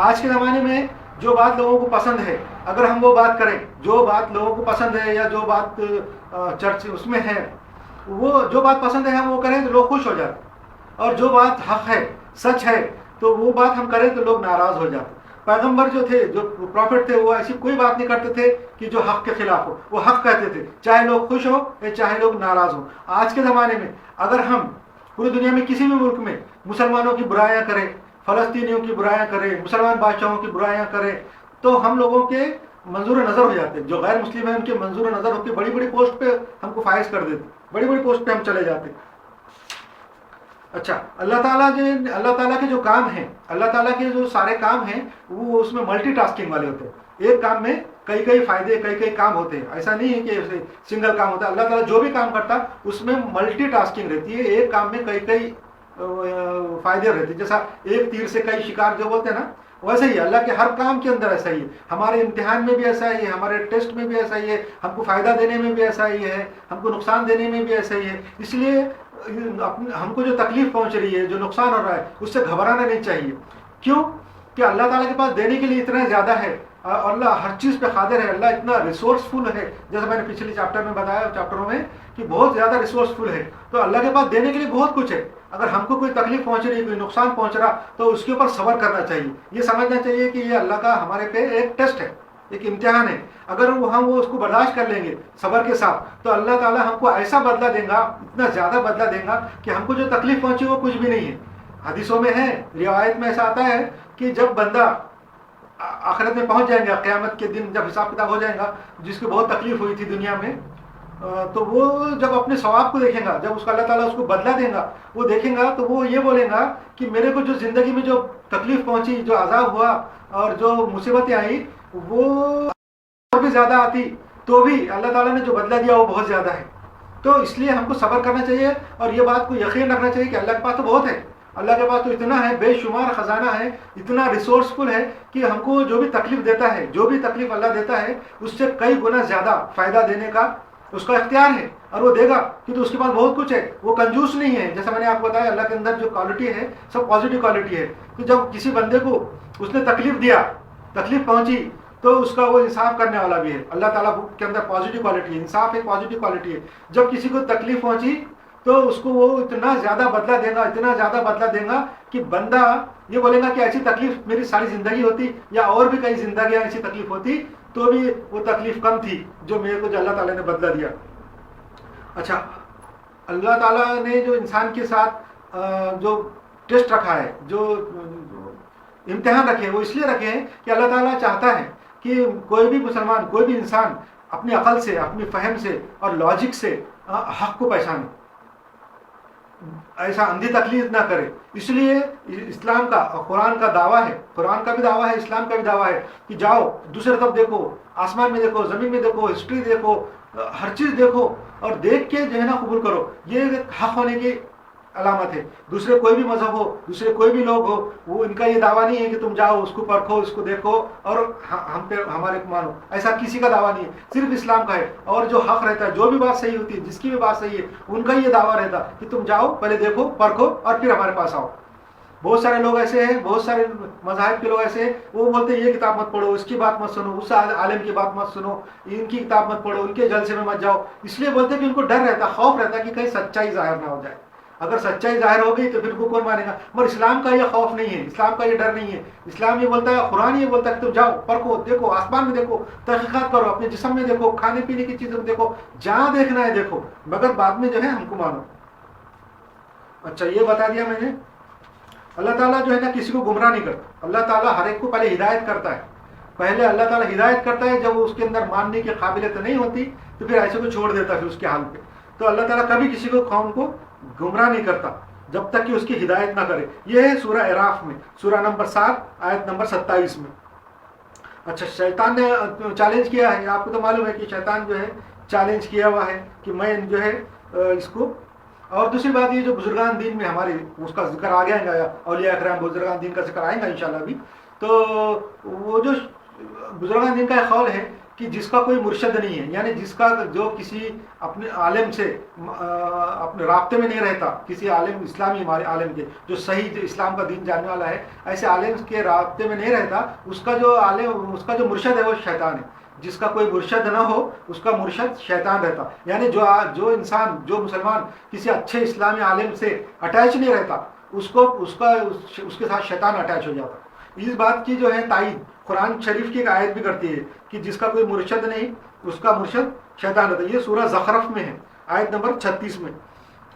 آج کے زمانے میں جو بات لوگوں کو پسند ہے، اگر ہم وہ بات کریں جو بات لوگوں کو پسند ہے یا جو بات چرچ اس میں ہے، وہ جو بات پسند ہے ہم وہ کریں تو لوگ خوش ہو جاتے. اور جو بات حق ہے، سچ ہے، تو وہ بات ہم کریں تو لوگ ناراض ہو جاتے. پیغمبر جو تھے، جو پروفٹ تھے، وہ ایسی کوئی بات نہیں کرتے تھے کہ جو حق کے خلاف ہو. وہ حق کہتے تھے، چاہے لوگ خوش ہو یا چاہے لوگ ناراض ہو. آج کے زمانے میں اگر ہم پوری دنیا میں کسی بھی ملک میں مسلمانوں کی برائیاں کریں، فلسطینیوں کی برائیاں کریں، مسلمان بادشاہوں کی برائیاں کریں، تو ہم لوگوں کے منظور نظر ہو جاتے ہیں. جو غیر مسلم ہیں ان کے منظور نظر ہو کے بڑی بڑی پوسٹ پہ ہم کو فائز کر دیتے، بڑی بڑی پوسٹ پہ ہم چلے جاتے. اچھا اللہ تعالیٰ کے جو کام ہیں، اللہ تعالیٰ کے جو سارے کام ہیں وہ اس میں ملٹی ٹاسکنگ والے ہوتے ہیں. ایک کام میں کئی فائدے، کئی کام ہوتے ہیں. ایسا نہیں ہے کہ سنگل کام ہوتا ہے. اللہ تعالیٰ جو بھی کام کرتا ہے اس میں ملٹی ٹاسکنگ رہتی ہے. ایک کام میں کئی فائدے رہتے ہیں. جیسا ایک تیر سے کئی شکار جو بولتے ہیں نا، ویسے ہی اللہ کے ہر کام کے اندر ایسا ہی ہے. ہمارے امتحان میں بھی ایسا ہی ہے، ہمارے ٹیسٹ میں بھی ایسا ہی ہے، ہم کو فائدہ دینے میں بھی ایسا ہی ہے، ہم کو نقصان دینے میں بھی ایسا ہی ہے. اس لیے ہم کو جو تکلیف پہنچ رہی ہے، جو نقصان ہو رہا ہے، اس سے گھبرانا نہیں چاہیے. کیوں کہ اللہ تعالیٰ کے پاس دینے کے لیے اتنا زیادہ ہے. اللہ ہر چیز پہ قادر ہے. اللہ اتنا ریسورسفل ہے، جیسا میں نے پچھلے چیپٹر میں بتایا، چیپٹروں میں، کہ بہت زیادہ ریسورسفل ہے. تو اللہ کے پاس دینے کے لیے بہت کچھ ہے. اگر ہم کو کوئی تکلیف پہنچ رہی ہے، کوئی نقصان پہنچ رہا، تو اس کے اوپر صبر کرنا چاہیے. یہ سمجھنا چاہیے کہ یہ اللہ کا ہمارے پہ ایک ٹیسٹ ہے، ایک امتحان ہے. اگر ہم اس کو برداشت کر لیں گے صبر کے ساتھ، تو اللہ تعالیٰ ہم کو ایسا بدلہ دے گا، اتنا زیادہ بدلہ دے گا کہ ہم کو جو تکلیف پہنچی وہ کچھ بھی نہیں ہے. حدیثوں میں ہے، روایت میں ایسا آتا ہے کہ جب بندہ آخرت میں پہنچ جائیں گا، قیامت کے دن جب حساب کتاب ہو جائے گا، جس کو بہت تکلیف ہوئی تھی دنیا میں، تو وہ جب اپنے ثواب کو دیکھیں گا، جب اس کا اللہ تعالیٰ اس کو بدلہ دیں گا، وہ دیکھیں گا تو وہ یہ بولیں گا کہ میرے کو جو زندگی میں جو تکلیف پہنچی، جو عذاب ہوا اور جو مصیبتیں آئی، وہ اور بھی زیادہ آتی تو بھی اللہ تعالیٰ نے جو بدلہ دیا وہ بہت زیادہ ہے. تو اس لیے ہم کو صبر کرنا چاہیے اور یہ بات کو یقین رکھنا چاہیے کہ اللہ کے پاس تو بہت ہے. اللہ کے پاس تو اتنا ہے، بے شمار خزانہ ہے، اتنا ریسورسفل ہے کہ ہم کو جو بھی تکلیف دیتا ہے، جو بھی تکلیف اللہ دیتا ہے، اس سے کئی گنا زیادہ فائدہ دینے کا اس کا اختیار ہے. اور وہ دے گا کیونکہ اس کے پاس بہت کچھ ہے. وہ کنجوس نہیں ہے. جیسا میں نے آپ کو بتایا، اللہ کے اندر جو کوالٹی ہے سب پازیٹیو کوالٹی ہے. تو جب کسی بندے کو اس نے تکلیف دیا، تکلیف پہنچی، تو اس کا وہ انصاف کرنے والا بھی ہے. اللہ تعالیٰ کے اندر پازیٹیو کوالٹی ہے، انصاف ایک پازیٹیو کوالٹی ہے. جب کسی کو تکلیف پہنچی تو اس کو وہ اتنا زیادہ بدلہ دے گا، اتنا زیادہ بدلہ دے گا کہ بندہ یہ بولے گا کہ ایسی تکلیف میری ساری زندگی ہوتی یا اور بھی کئی زندگیاں ایسی تکلیف ہوتی تو بھی وہ تکلیف کم تھی جو میرے کو جو اللہ تعالیٰ نے بدلہ دیا. اچھا اللہ تعالیٰ نے جو انسان کے ساتھ جو ٹیسٹ رکھا ہے، جو امتحان رکھے، وہ اس لیے رکھے ہیں کہ اللہ تعالیٰ چاہتا ہے کہ کوئی بھی مسلمان، کوئی بھی انسان اپنی عقل سے، اپنی فہم سے اور لاجک سے حق کو پہچانے، ایسا اندھی تقلید نہ کرے. اس لیے اسلام کا، قرآن کا دعویٰ ہے، قرآن کا بھی دعویٰ ہے، اسلام کا بھی دعویٰ ہے کہ جاؤ دوسرے طرف دیکھو، آسمان میں دیکھو، زمین میں دیکھو، ہسٹری دیکھو، ہر چیز دیکھو اور دیکھ کے جو ہے نا قبول کرو. یہ حق ہونے کی علامت ہے. دوسرے کوئی بھی مذہب ہو، دوسرے کوئی بھی لوگ ہو، وہ ان کا یہ دعویٰ نہیں ہے کہ تم جاؤ اس کو پرکھو، اس کو دیکھو اور ہم پہ ہمارے کو مانو. ایسا کسی کا دعویٰ نہیں ہے، صرف اسلام کا ہے. اور جو حق رہتا ہے، جو بھی بات صحیح ہوتی ہے، جس کی بھی بات صحیح ہے، ان کا یہ دعویٰ رہتا کہ تم جاؤ، پہلے دیکھو، پرکھو اور پھر ہمارے پاس آؤ. بہت سارے لوگ ایسے ہیں، بہت سارے مذاہب کے لوگ ایسے ہیں، وہ بولتے ہیں یہ کتاب مت پڑھو، اس کی بات مت سنو، اس عالم کی بات مت سنو، ان کی کتاب مت پڑھو، ان کے جلسے میں مت جاؤ. اس لیے بولتے ہیں کہ ان کو ڈر رہتا، خوف رہتا کہ کہیں سچائی ظاہر نہ ہو جائے. اگر سچائی ظاہر ہو گئی تو پھر کو کون مانے گا. مگر اسلام کا یہ خوف نہیں ہے، اسلام کا یہ ڈر نہیں ہے. اسلام یہ بولتا ہے، قرآن یہ بولتا ہے کہ تم جاؤ، پرکھو، دیکھو، آسمان میں دیکھو، تحقیقات کرو، اپنے جسم میں دیکھو، کھانے پینے کی چیزوں میں دیکھو، جہاں دیکھنا ہے دیکھو، مگر بعد میں جو ہے ہم کو مانو. اچھا یہ بتا دیا میں نے. اللہ تعالیٰ جو ہے نا کسی کو گمراہ نہیں کرتا. اللہ تعالیٰ ہر ایک کو پہلے ہدایت کرتا ہے. پہلے اللہ تعالیٰ ہدایت کرتا ہے، جب وہ اس کے اندر ماننے کی قابلیت نہیں ہوتی تو پھر ایسے کو چھوڑ دیتا ہے اس کے حال پہ. تو اللہ تعالیٰ کبھی کسی کو قوم کو گمراہ نہیں کرتا. جب تک کہ اس کی ہدایت نہ کرے. یہ ہے سورہ اعراف میں سورہ نمبر 7 آیت نمبر 27 میں. اچھا شیطان نے چیلنج کیا ہے. آپ کو تو معلوم ہے کہ شیطان جو ہے چیلنج کیا ہوا ہے کہ میں جو ہے اس کو. اور دوسری بات یہ جو بزرگان دین میں ہمارے اس کا ذکر آ گیا ہے, اولیاء اکرام بزرگان دین کا ذکر آئے گا انشاءاللہ بھی. تو وہ جو بزرگان دین کا ایک قول ہے کہ جس کا کوئی مرشد نہیں ہے, یعنی جس کا جو کسی اپنے عالم سے اپنے رابطے میں نہیں رہتا, کسی عالم اسلامی عالم کے جو صحیح جو اسلام کا دین جاننے والا ہے, ایسے عالم کے رابطے میں نہیں رہتا, اس کا جو عالم اس کا جو مرشد ہے وہ شیطان ہے. جس کا کوئی مرشد نہ ہو اس کا مرشد شیطان رہتا. یعنی جو انسان جو مسلمان کسی اچھے اسلامی عالم سے اٹیچ نہیں رہتا, اس کے ساتھ شیطان اٹیچ ہو جاتا. اس بات کی جو ہے تائید قرآن شریف کی ایک آیت بھی کرتی ہے کہ جس کا کوئی مرشد نہیں اس کا مرشد شیطان رہتا. یہ سورہ زخرف میں ہے آیت نمبر 36 میں.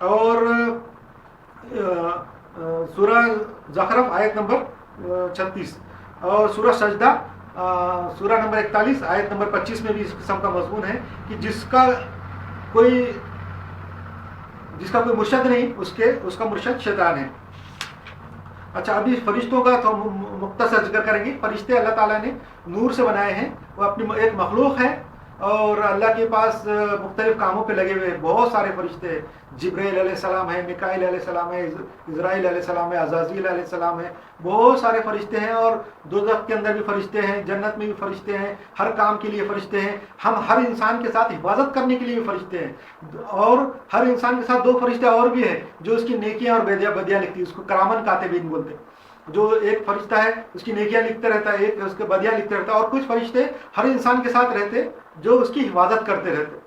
اور سورہ زخرف آیت نمبر 36 اور سورہ سجدہ سورہ نمبر 41 آیت نمبر 25 میں بھی اس قسم کا مضمون ہے کہ جس کا کوئی مرشد نہیں اس کا مرشد شیطان ہے. اچھا ابھی فرشتوں کا تو مختصر ذکر کریں گے. فرشتے اللہ تعالیٰ نے نور سے بنائے ہیں, وہ اپنی ایک مخلوق ہے اور اللہ کے پاس مختلف کاموں پہ لگے ہوئے بہت سارے فرشتے ہیں. جبرائیل علیہ السلام ہے, میکائیل علیہ السلام ہے, اسرائیل علیہ السلام ہے, عزازیل علیہ السلام ہے. بہت سارے فرشتے ہیں اور دوزخ کے اندر بھی فرشتے ہیں, جنت میں بھی فرشتے ہیں, ہر کام کے لیے فرشتے ہیں. ہم ہر انسان کے ساتھ حفاظت کرنے کے لیے بھی فرشتے ہیں. اور ہر انسان کے ساتھ 2 فرشتے اور بھی ہیں جو اس کی نیکیاں اور بدیاں لکھتی ہیں. اس کو کرامن کاتبین بولتے ہیں. جو ایک فرشتہ ہے اس کی نیکیاں لکھتے رہتا ہے, ایک اس کے بدیاں لکھتے رہتا ہے. اور کچھ فرشتے ہر انسان کے ساتھ رہتے جو اس کی حفاظت کرتے رہتے.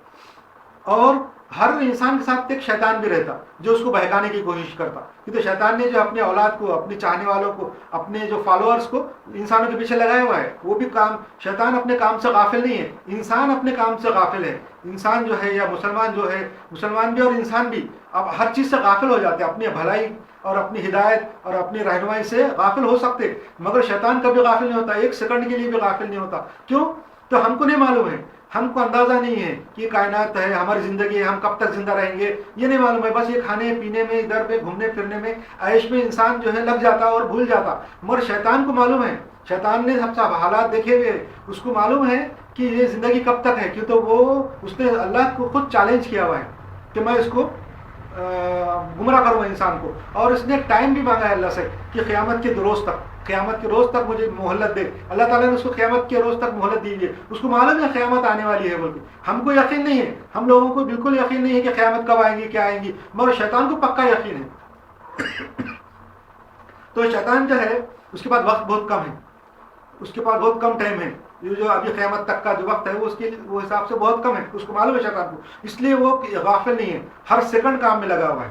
اور ہر انسان کے ساتھ ایک شیطان بھی رہتا جو اس کو بہکانے کی کوشش کرتا. کیونکہ شیطان نے جو اپنے اولاد کو, اپنے چاہنے والوں کو, اپنے جو فالوورز کو انسانوں کے پیچھے لگایا ہوا ہے. وہ بھی کام, شیطان اپنے کام سے غافل نہیں ہے, انسان اپنے کام سے غافل ہے. انسان جو ہے یا مسلمان بھی اور انسان بھی اب ہر چیز سے غافل ہو جاتے, اپنی بھلائی اور اپنی ہدایت اور اپنی رہنمائی سے غافل ہو سکتے. مگر شیطان کبھی غافل نہیں ہوتا, ایک سیکنڈ کے لیے بھی غافل نہیں ہوتا. کیوں؟ تو ہم کو نہیں معلوم ہے, ہم کو اندازہ نہیں ہے کہ یہ کائنات ہے, ہماری زندگی ہے, ہم کب تک زندہ رہیں گے یہ نہیں معلوم ہے. بس یہ کھانے پینے میں, ادھر میں گھومنے پھرنے میں, عیش میں انسان جو ہے لگ جاتا اور بھول جاتا. مگر شیطان کو معلوم ہے, شیطان نے سب سے حالات دیکھے ہوئے, اس کو معلوم ہے کہ یہ زندگی کب تک ہے. کیوں تو اس نے اللہ کو خود چیلنج کیا ہوا ہے کہ میں اس کو گمراہ کروں انسان کو. اور اس نے ایک ٹائم بھی مانگا ہے اللہ سے کہ قیامت کے روز تک مجھے مہلت دے. اللہ تعالیٰ نے اس کو قیامت کے روز تک مہلت دی ہے. اس کو معلوم ہے قیامت آنے والی ہے بول کے. ہم کو یقین نہیں ہے, ہم لوگوں کو بالکل یقین نہیں ہے کہ قیامت کب آئیں گی, کیا آئیں گی. مگر شیطان کو پکا یقین ہے. تو شیطان جو ہے اس کے پاس وقت بہت کم ہے, اس کے پاس بہت کم ٹائم ہے. یہ جو ابھی قیامت تک کا جو وقت ہے وہ حساب سے بہت کم ہے. اس کو معلوم ہے شیطان کو, اس لیے وہ غافل نہیں ہے, ہر سیکنڈ کام میں لگا ہوا ہے.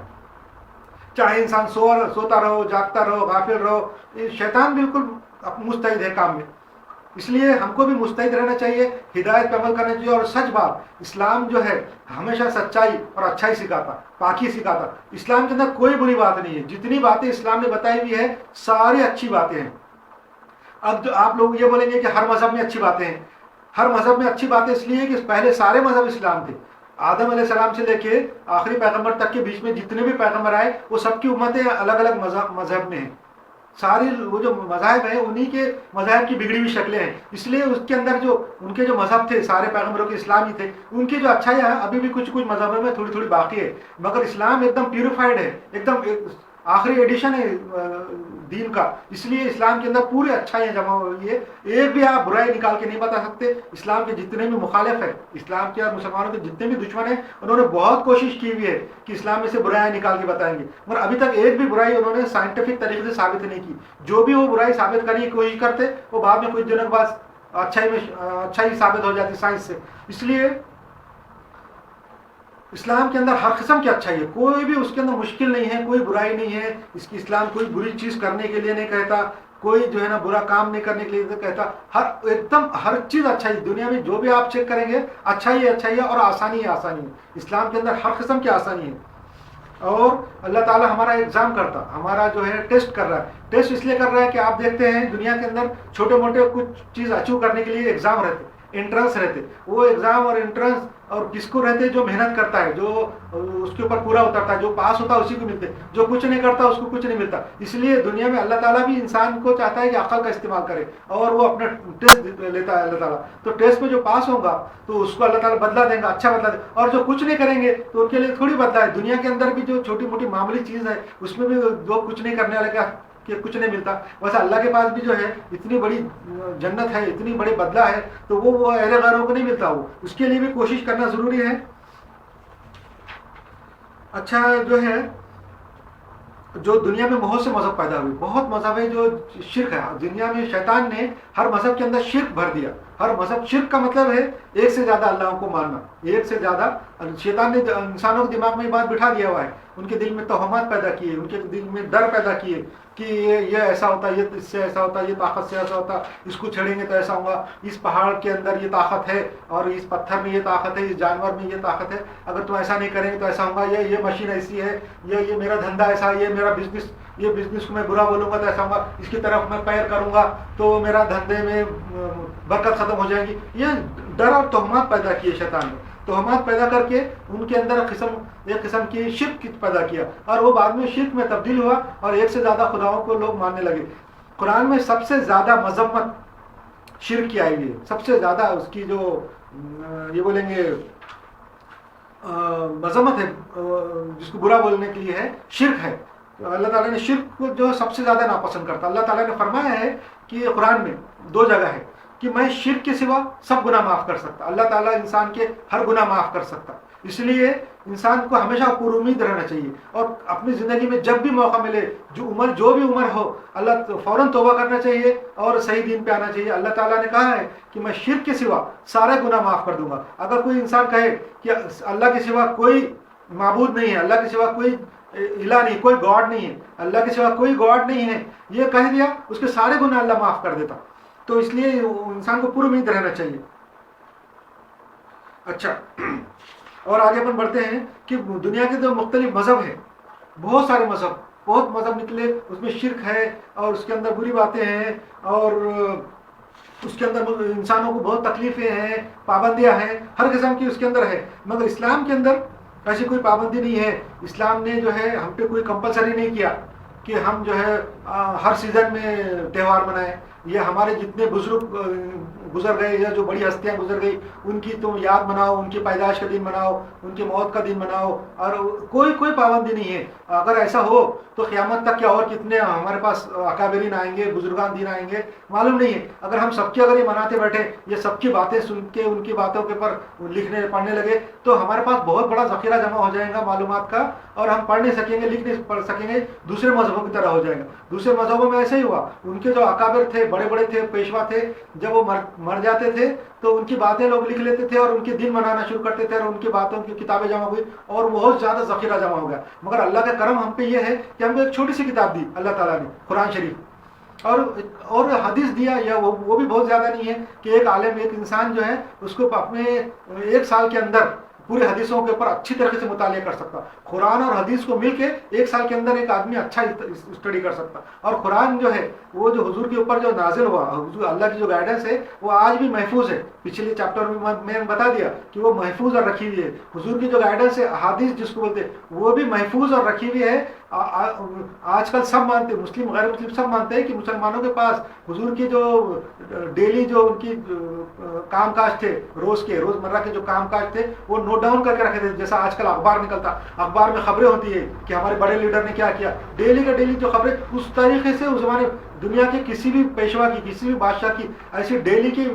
چاہے انسان سوتا رہو, جاگتا رہو, غافل رہو, شیطان بالکل مستعد ہے کام میں. اس لیے ہم کو بھی مستعد رہنا چاہیے, ہدایت پہ عمل کرنا چاہیے. اور سچ بات, اسلام جو ہے ہمیشہ سچائی اور اچھائی سکھاتا, پاکی سکھاتا. اسلام کے اندر کوئی بری بات نہیں ہے. جتنی باتیں اسلام نے بتائی ہوئی ہے ساری اچھی باتیں ہیں. اب جو آپ لوگ یہ بولیں گے کہ ہر مذہب میں اچھی باتیں ہیں, ہر مذہب میں اچھی باتیں اس لیے کہ پہلے سارے مذہب اسلام تھے. آدم علیہ السلام سے لے کے آخری پیغمبر تک کے بیچ میں جتنے بھی پیغمبر آئے وہ سب کی امتیں الگ الگ مذہب میں ہیں. ساری وہ جو مذاہب ہیں انہی کے مذاہب کی بگڑی ہوئی شکلیں ہیں. اس لیے اس کے اندر جو ان کے جو مذہب تھے سارے پیغمبروں کے اسلامی تھے, ان کی جو اچھائیاں ہیں ابھی بھی کچھ مذہبوں میں تھوڑی تھوڑی باقی ہے. مگر اسلام ایک دم پیوریفائڈ ہے, ایک دم آخری ایڈیشن ہے دین کا. اس لیے اسلام کے اندر پوری اچھائیاں جمع ہوئی ہے. ایک بھی آپ برائی نکال کے نہیں بتا سکتے. اسلام کے جتنے بھی مخالف ہیں, اسلام کے اور مسلمانوں کے جتنے بھی دشمن ہیں, انہوں نے بہت کوشش کی ہوئی ہے کہ اسلام میں سے برائیاں نکال کے بتائیں گے, مگر ابھی تک ایک بھی برائی انہوں نے سائنٹیفک طریقے سے ثابت نہیں کی. جو بھی وہ برائی ثابت کرنے کی کوشش کرتے وہ بعد میں کچھ دنوں کے بعد اچھائی ثابت ہو جاتی سائنس سے. اس لیے اسلام کے اندر ہر قسم کی اچھائی ہے, کوئی بھی اس کے اندر مشکل نہیں ہے, کوئی برائی نہیں ہے. اس کی اسلام کوئی بری چیز کرنے کے لیے نہیں کہتا, کوئی جو ہے نا برا کام نہیں کرنے کے لیے کہتا. ایک دم ہر چیز اچھائی. دنیا میں جو بھی آپ چیک کریں گے اچھائی ہے اور آسانی ہے. اسلام کے اندر ہر قسم کی آسانی ہے. اور اللہ تعالیٰ ہمارا ایگزام کرتا, ہمارا جو ہے ٹیسٹ کر رہا ہے. ٹیسٹ اس لیے کر رہا ہے کہ آپ دیکھتے ہیں دنیا کے اندر چھوٹے موٹے کچھ چیز اچیو کرنے کے لیے ایگزام رہتے. انٹرنس رہتے. وہ ایگزام اور انٹرنس اور کس کو رہتے؟ جو محنت کرتا ہے, جو اس کے اوپر پورا اترتا ہے, جو پاس ہوتا ہے اسی کو ملتے, جو کچھ نہیں کرتا اس کو کچھ نہیں ملتا. اس لیے دنیا میں اللہ تعالیٰ بھی انسان کو چاہتا ہے کہ عقل کا استعمال کرے, اور وہ اپنا ٹیسٹ لیتا ہے اللہ تعالیٰ. تو ٹیسٹ میں جو پاس ہوگا تو اس کو اللہ تعالیٰ بدلہ دیں گا, اچھا بدلہ دیں گا. اور جو کچھ نہیں کریں گے تو ان کے لیے تھوڑی بدلہ ہے. دنیا کے اندر بھی جو چھوٹی موٹی معمولی چیز ہے اس میں بھی جو کچھ نہیں کرنے والے کا کہ کچھ نہیں ملتا, ویسے اللہ کے پاس بھی جو ہے اتنی بڑی جنت ہے, اتنی بڑی بدلہ ہے, تو وہ اہل غیروں کو نہیں ملتا. وہ اس کے لیے بھی کوشش کرنا ضروری ہے. اچھا جو ہے, جو دنیا میں بہت سے مذہب پیدا ہوئے, بہت مذہب ہے جو شرک ہے. دنیا میں شیطان نے ہر مذہب کے اندر شرک بھر دیا. ہر مذہب, شرک کا مطلب ہے ایک سے زیادہ اللہ کو ماننا, ایک سے زیادہ. شیطان نے انسانوں کے دماغ میں یہ بات بٹھا دیا ہوا ہے, ان کے دل میں توہمات پیدا کیے, ان کے دل میں ڈر پیدا کیے کہ یہ ایسا ہوتا ہے, یہ اس سے ایسا ہوتا ہے, یہ طاقت سے ایسا ہوتا, اس کو چھیڑیں گے تو ایسا ہوگا, اس پہاڑ کے اندر یہ طاقت ہے, اور اس پتھر میں یہ طاقت ہے, اس جانور میں یہ طاقت ہے, اگر تم ایسا نہیں کریں گے تو ایسا ہوگا, یہ مشین ایسی ہے, یہ میرا دھندا ایسا ہے, یہ میرا بزنس, یہ بزنس کو میں برا بولوں گا تو ایسا ہوگا, اس کی طرف میں پیر کروں گا تو میرا دھندے میں برکت ختم ہو جائے گی. یہ ڈر اور تہمات پیدا کیے شیطان نے, تہمات پیدا کر کے ان کے اندر ایک قسم کی شرک پیدا کیا, اور وہ بعد میں شرک میں تبدیل ہوا اور ایک سے زیادہ خداؤں کو لوگ ماننے لگے. قرآن میں سب سے زیادہ مذمت شرک کی آئی ہوئی ہے, سب سے زیادہ اس کی جو یہ بولیں گے مذمت ہے, جس کو برا بولنے کے لیے ہے, شرک ہے. اللہ تعالیٰ نے شرک کو جو سب سے زیادہ ناپسند کرتا. اللہ تعالیٰ نے فرمایا ہے کہ قرآن میں 2 جگہ ہے کہ میں شرک کے سوا سب گناہ معاف کر سکتا. اللہ تعالیٰ انسان کے ہر گناہ معاف کر سکتا. اس لیے انسان کو ہمیشہ پر امید رہنا چاہیے, اور اپنی زندگی میں جب بھی موقع ملے, جو بھی عمر ہو, اللہ فوراً توبہ کرنا چاہیے اور صحیح دین پہ آنا چاہیے. اللہ تعالیٰ نے کہا ہے کہ میں شرک کے سوا سارے گناہ معاف کر دوں گا. اگر کوئی انسان کہے کہ اللہ کے سوا کوئی معبود نہیں ہے, اللہ کے سوا کوئی الہ نہیں, کوئی گاڈ نہیں ہے, اللہ کے سوا کوئی گاڈ نہیں ہے, یہ کہہ دیا, اس کے سارے گناہ اللہ معاف کر دیتا. تو اس لیے انسان کو پر امید رہنا چاہیے. اچھا, اور آگے اپن بڑھتے ہیں کہ دنیا کے جو مختلف مذہب ہیں, بہت سارے مذہب, بہت مذہب نکلے, اس میں شرک ہے اور اس کے اندر بری باتیں ہیں, اور اس کے اندر انسانوں کو بہت تکلیفیں ہیں, پابندیاں ہیں, ہر قسم کی اس کے اندر ہے. مگر اسلام کے اندر ایسی کوئی پابندی نہیں ہے. اسلام نے جو ہے ہم پہ کوئی کمپلسری نہیں کیا کہ ہم جو ہے ہر سیزن میں تہوار منائیں. یہ ہمارے جتنے بزرگ گزر گئے یا جو بڑی ہستیاں گزر گئی ان کی تم یاد مناؤ, ان کی پیدائش کا دن مناؤ, ان کی موت کا دن مناؤ, اور کوئی پابندی نہیں ہے. اگر ایسا ہو تو قیامت تک کیا اور کتنے ہمارے پاس اکابرین آئیں گے, بزرگان دین آئیں گے, معلوم نہیں ہے. اگر ہم سب کی اگر یہ مناتے بیٹھے, یہ سب کی باتیں سن کے ان کی باتوں کے پر لکھنے پڑھنے لگے, تو ہمارے پاس بہت بڑا ذخیرہ جمع ہو جائے گا معلومات کا, اور ہم پڑھ نہیں سکیں گے, لکھ نہیں پڑھ سکیں گے, دوسرے مذہبوں کی طرح ہو جائے گا. دوسرے مذہبوں میں ایسے ہی ہوا, ان کے جو اکابر تھے, بڑے تھے, پیشوا تھے, جب وہ مر جاتے تھے تو ان کی باتیں لوگ لکھ لیتے تھے اور ان کے دن منانا شروع کرتے تھے, اور ان کی باتوں کی کتابیں جمع ہوئی اور بہت زیادہ ذخیرہ جمع ہو گیا. مگر اللہ کا کرم ہم پہ یہ ہے کہ ہم کو ایک چھوٹی سی کتاب دی اللہ تعالیٰ نے, قرآن شریف, اور حدیث دیا, یا وہ بھی بہت زیادہ نہیں ہے کہ ایک عالم, ایک انسان جو ہے اس کو اپنے 1 سال کے اندر پورے حدیثوں کے اوپر اچھی طریقے سے مطالعہ کر سکتا. قرآن اور حدیث کو مل کے 1 سال کے اندر ایک آدمی اچھا اسٹڈی کر سکتا. اور قرآن جو ہے وہ جو حضور کے اوپر جو نازل ہوا, حضور اللہ کی جو گائیڈنس ہے وہ آج بھی محفوظ ہے. پچھلے چیپٹر میں میں نے بتا دیا کہ وہ محفوظ اور رکھی ہوئی ہے. حضور کی جو گائیڈنس ہے, احادیث جس کو بولتے ہیں, وہ بھی محفوظ اور رکھی ہوئی ہے. آج کل سب مانتے, مسلم غیر مسلم سب مانتے ہیں کہ مسلمانوں کے پاس حضور کی جو ڈیلی جو ان کی کام کاج تھے, روزمرہ کے جو کام کاج تھے, وہ نوٹ ڈاؤن کر کے رکھے تھے. جیسا آج کل اخبار نکلتا, اخبار میں خبریں ہوتی ہے کہ ہمارے بڑے لیڈر نے کیا کیا, ڈیلی کا ڈیلی جو خبریں, اس طریقے سے اس زمانے دنیا کے کسی بھی پیشوا کی, کسی بھی بادشاہ کی ایسی ڈیلی کی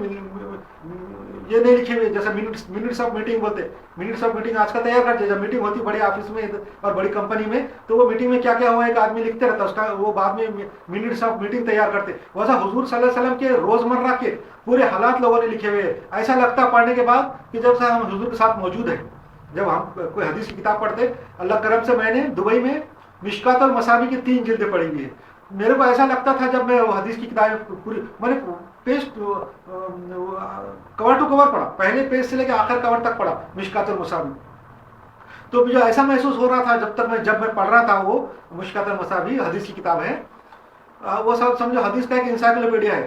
یہ نہیں لکھے ہوئے. جیسے منٹس آف میٹنگ بولتے, منٹس آف میٹنگ آج کا تیار کرتے. جب میٹنگ ہوتی بڑے آفس میں اور بڑی کمپنی میں, تو وہ میٹنگ میں کیا کیا ہوا ایک آدمی لکھتے رہتا, اس کا وہ بعد میں منٹس آف میٹنگ تیار کرتے. ویسا حضور صلی اللہ علیہ وسلم کے روزمرہ کے پورے حالات لوگوں نے لکھے ہوئے. ایسا لگتا پڑھنے کے بعد کہ جب سے ہم حضور کے ساتھ موجود ہیں. جب ہم کوئی حدیث کی کتاب پڑھتے, اللہ کرم سے میں نے دبئی میں مشکات المصابیح کی 3 جلدیں پڑھی ہوئی ہیں. میرے کو ایسا لگتا تھا جب میں وہ حدیث کی کتابیں پوری میں نے پیج کور ٹو کور پڑھا, پہلے پیج سے لے کے آخر کور تک پڑھا مشکات المصابیح, تو مجھے ایسا محسوس ہو رہا تھا جب میں پڑھ رہا تھا. وہ مشکات المصابیح حدیث کی کتاب ہے, وہ سب سمجھو حدیث کا ایک انسائکلوپیڈیا ہے.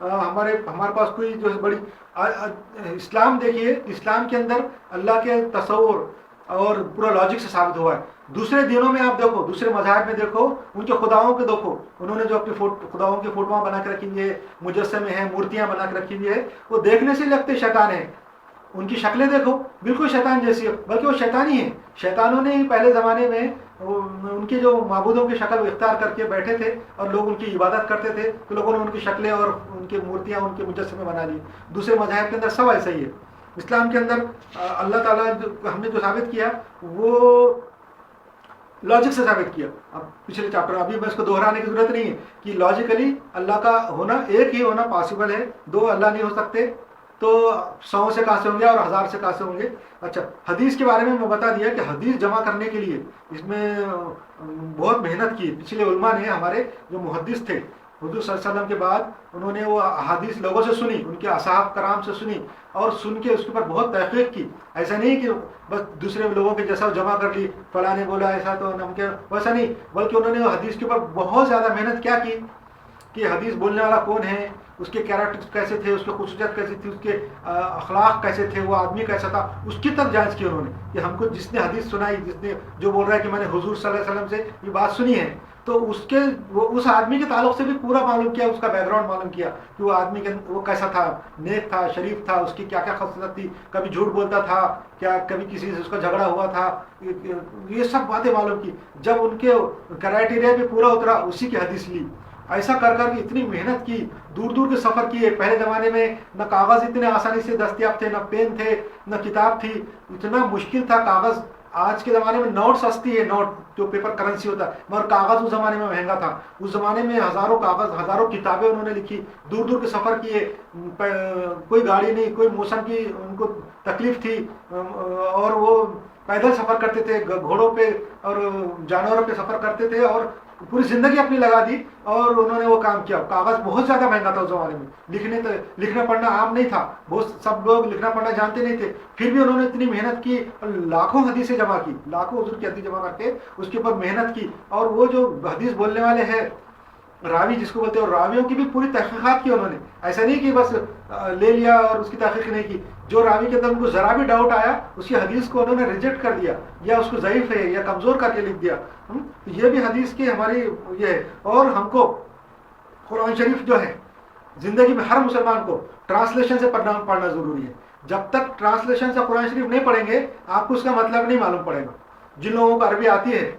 ہمارے پاس کوئی جو ہے بڑی اسلام دیکھیے، اسلام کے اندر اللہ کے تصور اور پورا لاجک سے ثابت ہوا ہے. دوسرے دینوں میں آپ دیکھو، دوسرے مذاہب میں دیکھو، ان کے خداؤں کے دیکھو، انہوں نے جو اپنی خداؤں کی فوٹوਆਂ بنا کے رکھی ہوئی ہے، مجسمے ہیں، مورتیاں بنا کے رکھی ہوئی ہے، وہ دیکھنے سے لگتے شیطان ہیں. ان کی شکلیں دیکھو بالکل شیطان جیسی ہے، بلکہ وہ شیطان ہی ہیں. شیطانوں نے ہی پہلے زمانے میں ان کے جو معبودوں کی شکل اختیار کر کے بیٹھے تھے اور لوگ ان کی عبادت کرتے تھے، تو لوگوں نے ان کی شکلیں اور ان کی مورتیاں، ان کے مجسمے بنا لی. دوسرے مذاہب کے اندر سب ایسا ہی ہے. اسلام کے اندر اللہ تعالیٰ ہم نے جو ثابت کیا وہ لاجک سے ثابت کیا. اب پچھلے چیپٹر، ابھی میں اس کو دہرانے کی ضرورت نہیں ہے کہ لاجیکلی اللہ کا ہونا، ایک ہی ہونا پاسبل ہے، دو اللہ نہیں ہو سکتے. تو 100 سے کہاں سے ہوں گے اور 1000 سے کہاں سے ہوں گے. اچھا، حدیث کے بارے میں بتا دیا کہ حدیث جمع کرنے کے لیے اس میں بہت محنت کی. پچھلے علماء نے، ہمارے جو محدث تھے حضور صلی اللہ علیہ وسلم کے بعد، انہوں نے وہ احادیث لوگوں سے سنی، ان کے اصحاب کرام سے سنی، اور سن کے اس کے اوپر بہت تحقیق کی. ایسا نہیں کہ بس دوسرے لوگوں کے جیسا جمع کر لی، فلاں نے بولا ایسا تو ہم کے، ویسا نہیں، بلکہ انہوں نے حدیث کے اوپر بہت زیادہ محنت کیا کی کہ حدیث بولنے والا کون ہے، اس کے کیریکٹر کیسے تھے، اس کی خصوصیت کیسی تھی، اس کے اخلاق کیسے تھے، وہ آدمی کیسا تھا، اس کی تک جانچ کی انہوں نے. کہ ہم کو جس نے حدیث سنائی، جس نے جو بول رہا ہے کہ میں نے حضور صلی اللہ علیہ وسلم سے یہ بات سنی ہے، تو اس آدمی کے تعلق سے بھی پورا معلوم کیا، اس کا بیک گراؤنڈ معلوم کیا کہ وہ آدمی وہ کیسا تھا، نیک تھا، شریف تھا، اس کی کیا کیا خصلت تھی، کبھی جھوٹ بولتا تھا کیا، کبھی کسی سے اس کا جھگڑا ہوا تھا، یہ سب باتیں معلوم کی. جب ان کے کرائٹیریا بھی پورا اترا، اسی کی حدیث لی. ایسا کر کر کے اتنی محنت کی، دور دور کے سفر کیے. پہلے زمانے میں نہ کاغذ اتنے آسانی سے دستیاب تھے، نہ پین تھے، نہ کتاب تھی، اتنا مشکل تھا کاغذ. آج کے زمانے میں نوٹ سستی ہے، نوٹ جو پیپر کرنسی ہوتا ہے، مگر کاغذ اس زمانے میں مہنگا تھا. اس زمانے میں ہزاروں کاغذ، ہزاروں کتابیں انہوں نے لکھی، دور دور کے سفر کیے. کوئی گاڑی نہیں، کوئی موسم کی ان کو تکلیف تھی، اور وہ پیدل سفر کرتے تھے، گھوڑوں پہ اور جانوروں پہ سفر کرتے تھے، اور پوری زندگی اپنی لگا دی اور انہوں نے وہ کام کیا. کاغذ بہت زیادہ مہنگا تھا اس زمانے میں، لکھنا پڑھنا عام نہیں تھا، سب لوگ لکھنا پڑھنا جانتے نہیں تھے. پھر بھی انہوں نے اتنی محنت کی، لاکھوں حدیثیں جمع کی، لاکھوں حضور کی حدیث جمع کر کے اس کے اوپر محنت کی. اور وہ جو حدیث بولنے والے ہیں، راوی جس کو بولتے ہیں، اور راویوں کی بھی پوری تحقیقات کی انہوں نے. ایسا نہیں کہ بس لے لیا اور اس کی تحقیق نہیں کی. جو راوی کے اندر ان کو ذرا بھی ڈاؤٹ آیا، اس کی حدیث کو انہوں نے ریجیکٹ کر دیا، یا اس کو ضعیف ہے یا کمزور کر کے لکھ دیا. یہ بھی حدیث کی ہماری یہ ہے. اور ہم کو قرآن شریف جو ہے، زندگی میں ہر مسلمان کو ٹرانسلیشن سے پڑھنا ضروری ہے. جب تک ٹرانسلیشن سے قرآن شریف نہیں پڑھیں گے، آپ کو اس کا مطلب نہیں معلوم پڑے گا. جن لوگوں کو عربی آتی ہے،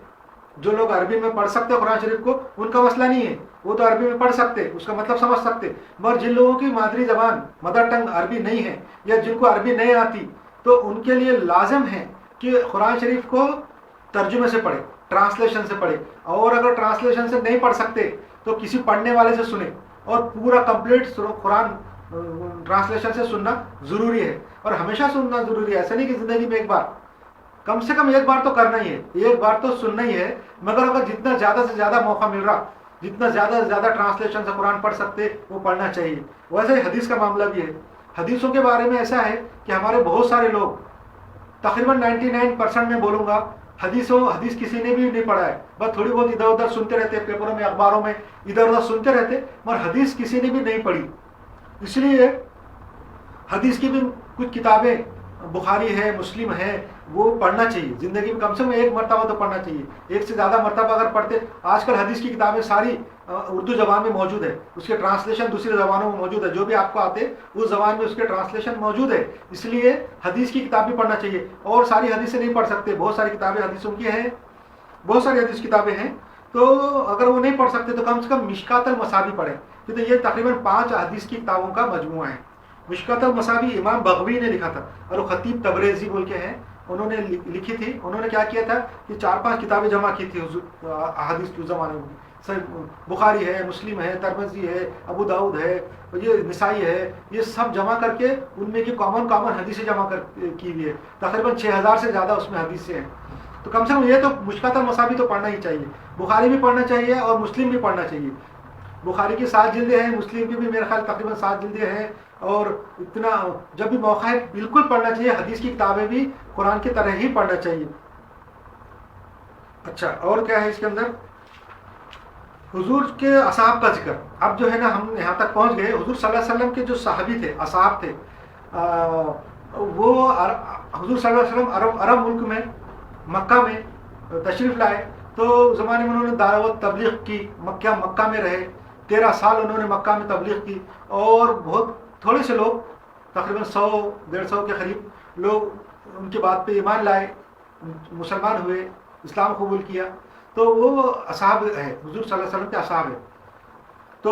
جو لوگ عربی میں پڑھ سکتے قرآن شریف کو، ان کا مسئلہ نہیں ہے، وہ تو عربی میں پڑھ سکتے، اس کا مطلب سمجھ سکتے. مگر جن لوگوں کی مادری زبان، مدر ٹنگ عربی نہیں ہے، یا جن کو عربی نہیں آتی، تو ان کے لیے لازم ہے کہ قرآن شریف کو ترجمے سے پڑھے، ٹرانسلیشن سے پڑھے. اور اگر ٹرانسلیشن سے نہیں پڑھ سکتے تو کسی پڑھنے والے سے سنیں، اور پورا کمپلیٹ قرآن ٹرانسلیشن سے سننا ضروری ہے. اور ہمیشہ سننا ضروری ہے. ایسا نہیں کہ زندگی میں ایک بار، کم سے کم ایک بار تو کرنا ہی ہے، ایک بار تو سننا ہی ہے. مگر اگر جتنا زیادہ سے زیادہ موقع مل رہا، جتنا زیادہ سے زیادہ ٹرانسلیشن سے قرآن پڑھ سکتے، وہ پڑھنا چاہیے. ویسے ہی حدیث کا معاملہ بھی ہے. حدیثوں کے بارے میں ایسا ہے کہ ہمارے بہت سارے لوگ، تقریباً 99% میں بولوں گا، حدیث کسی نے بھی نہیں پڑھا ہے. بس تھوڑی بہت ادھر ادھر سنتے رہتے، پیپروں میں، اخباروں میں ادھر ادھر سنتے رہتے، مگر حدیث کسی نے بھی نہیں پڑھی. اس لیے حدیث کی بھی کچھ کتابیں، بخاری ہے، مسلم ہے، وہ پڑھنا چاہیے. زندگی میں کم سے کم ایک مرتبہ تو پڑھنا چاہیے. ایک سے زیادہ مرتبہ اگر پڑھتے، آج کل حدیث کی کتابیں ساری اردو زبان میں موجود ہے، اس کے ٹرانسلیشن دوسری زبانوں میں موجود ہے. جو بھی آپ کو آتے اس زبان میں اس کے ٹرانسلیشن موجود ہے. اس لیے حدیث کی کتاب بھی پڑھنا چاہیے. اور ساری حدیثیں نہیں پڑھ سکتے، بہت ساری کتابیں حدیثوں کی ہیں، بہت ساری حدیث کتابیں ہیں. تو اگر وہ نہیں پڑھ سکتے تو کم سے کم مشکات المصابیح پڑھیں. کیونکہ یہ تقریباً 5 حدیث کی کتابوں کا مجموعہ ہے. مشکات المصابیح امام بغوی نے لکھا تھا، اور وہ خطیب تبریزی بول کے ہیں، انہوں نے لکھی تھی. انہوں نے کیا کیا تھا کہ 4-5 کتابیں جمع کی تھی احادیث کے زمانے میں. بخاری ہے، مسلم ہے، ترمذی ہے، ابو داؤد ہے، یہ نسائی ہے، یہ سب جمع کر کے ان میں کی کامن حدیثیں جمع کی ہوئی ہے. تقریباً 6000 سے زیادہ اس میں حدیثیں ہیں. تو کم سے کم یہ تو مشکات المصابیح تو پڑھنا ہی چاہیے. بخاری بھی پڑھنا چاہیے اور مسلم بھی پڑھنا چاہیے. بخاری کی 7 جلدیں ہیں، مسلم کی بھی میرے خیال تقریباً 7 جلدیں ہیں. اور اتنا جب بھی موقع ہے بالکل پڑھنا چاہیے. حدیث کی کتابیں بھی قرآن کی طرح ہی پڑھنا چاہیے. اچھا، اور کیا ہے اس کے اندر؟ حضور کے اصحاب کا ذکر، اب جو ہے نا ہم یہاں تک پہنچ گئے. حضور صلی اللہ علیہ وسلم کے جو صحابی تھے، اصحاب تھے، وہ حضور صلی اللہ علیہ وسلم عرب ملک میں مکہ میں تشریف لائے. تو اس زمانے میں انہوں نے دعوت تبلیغ کی، مکہ میں رہے. 13 سال انہوں نے مکہ میں تبلیغ کی، اور بہت تھوڑے سے لوگ، تقریباً 100-150 کے قریب لوگ ان کے بات پہ ایمان لائے، مسلمان ہوئے، اسلام قبول کیا. تو وہ اصحاب ہے، حضور صلی اللہ علیہ وسلم کے اصحاب ہیں. تو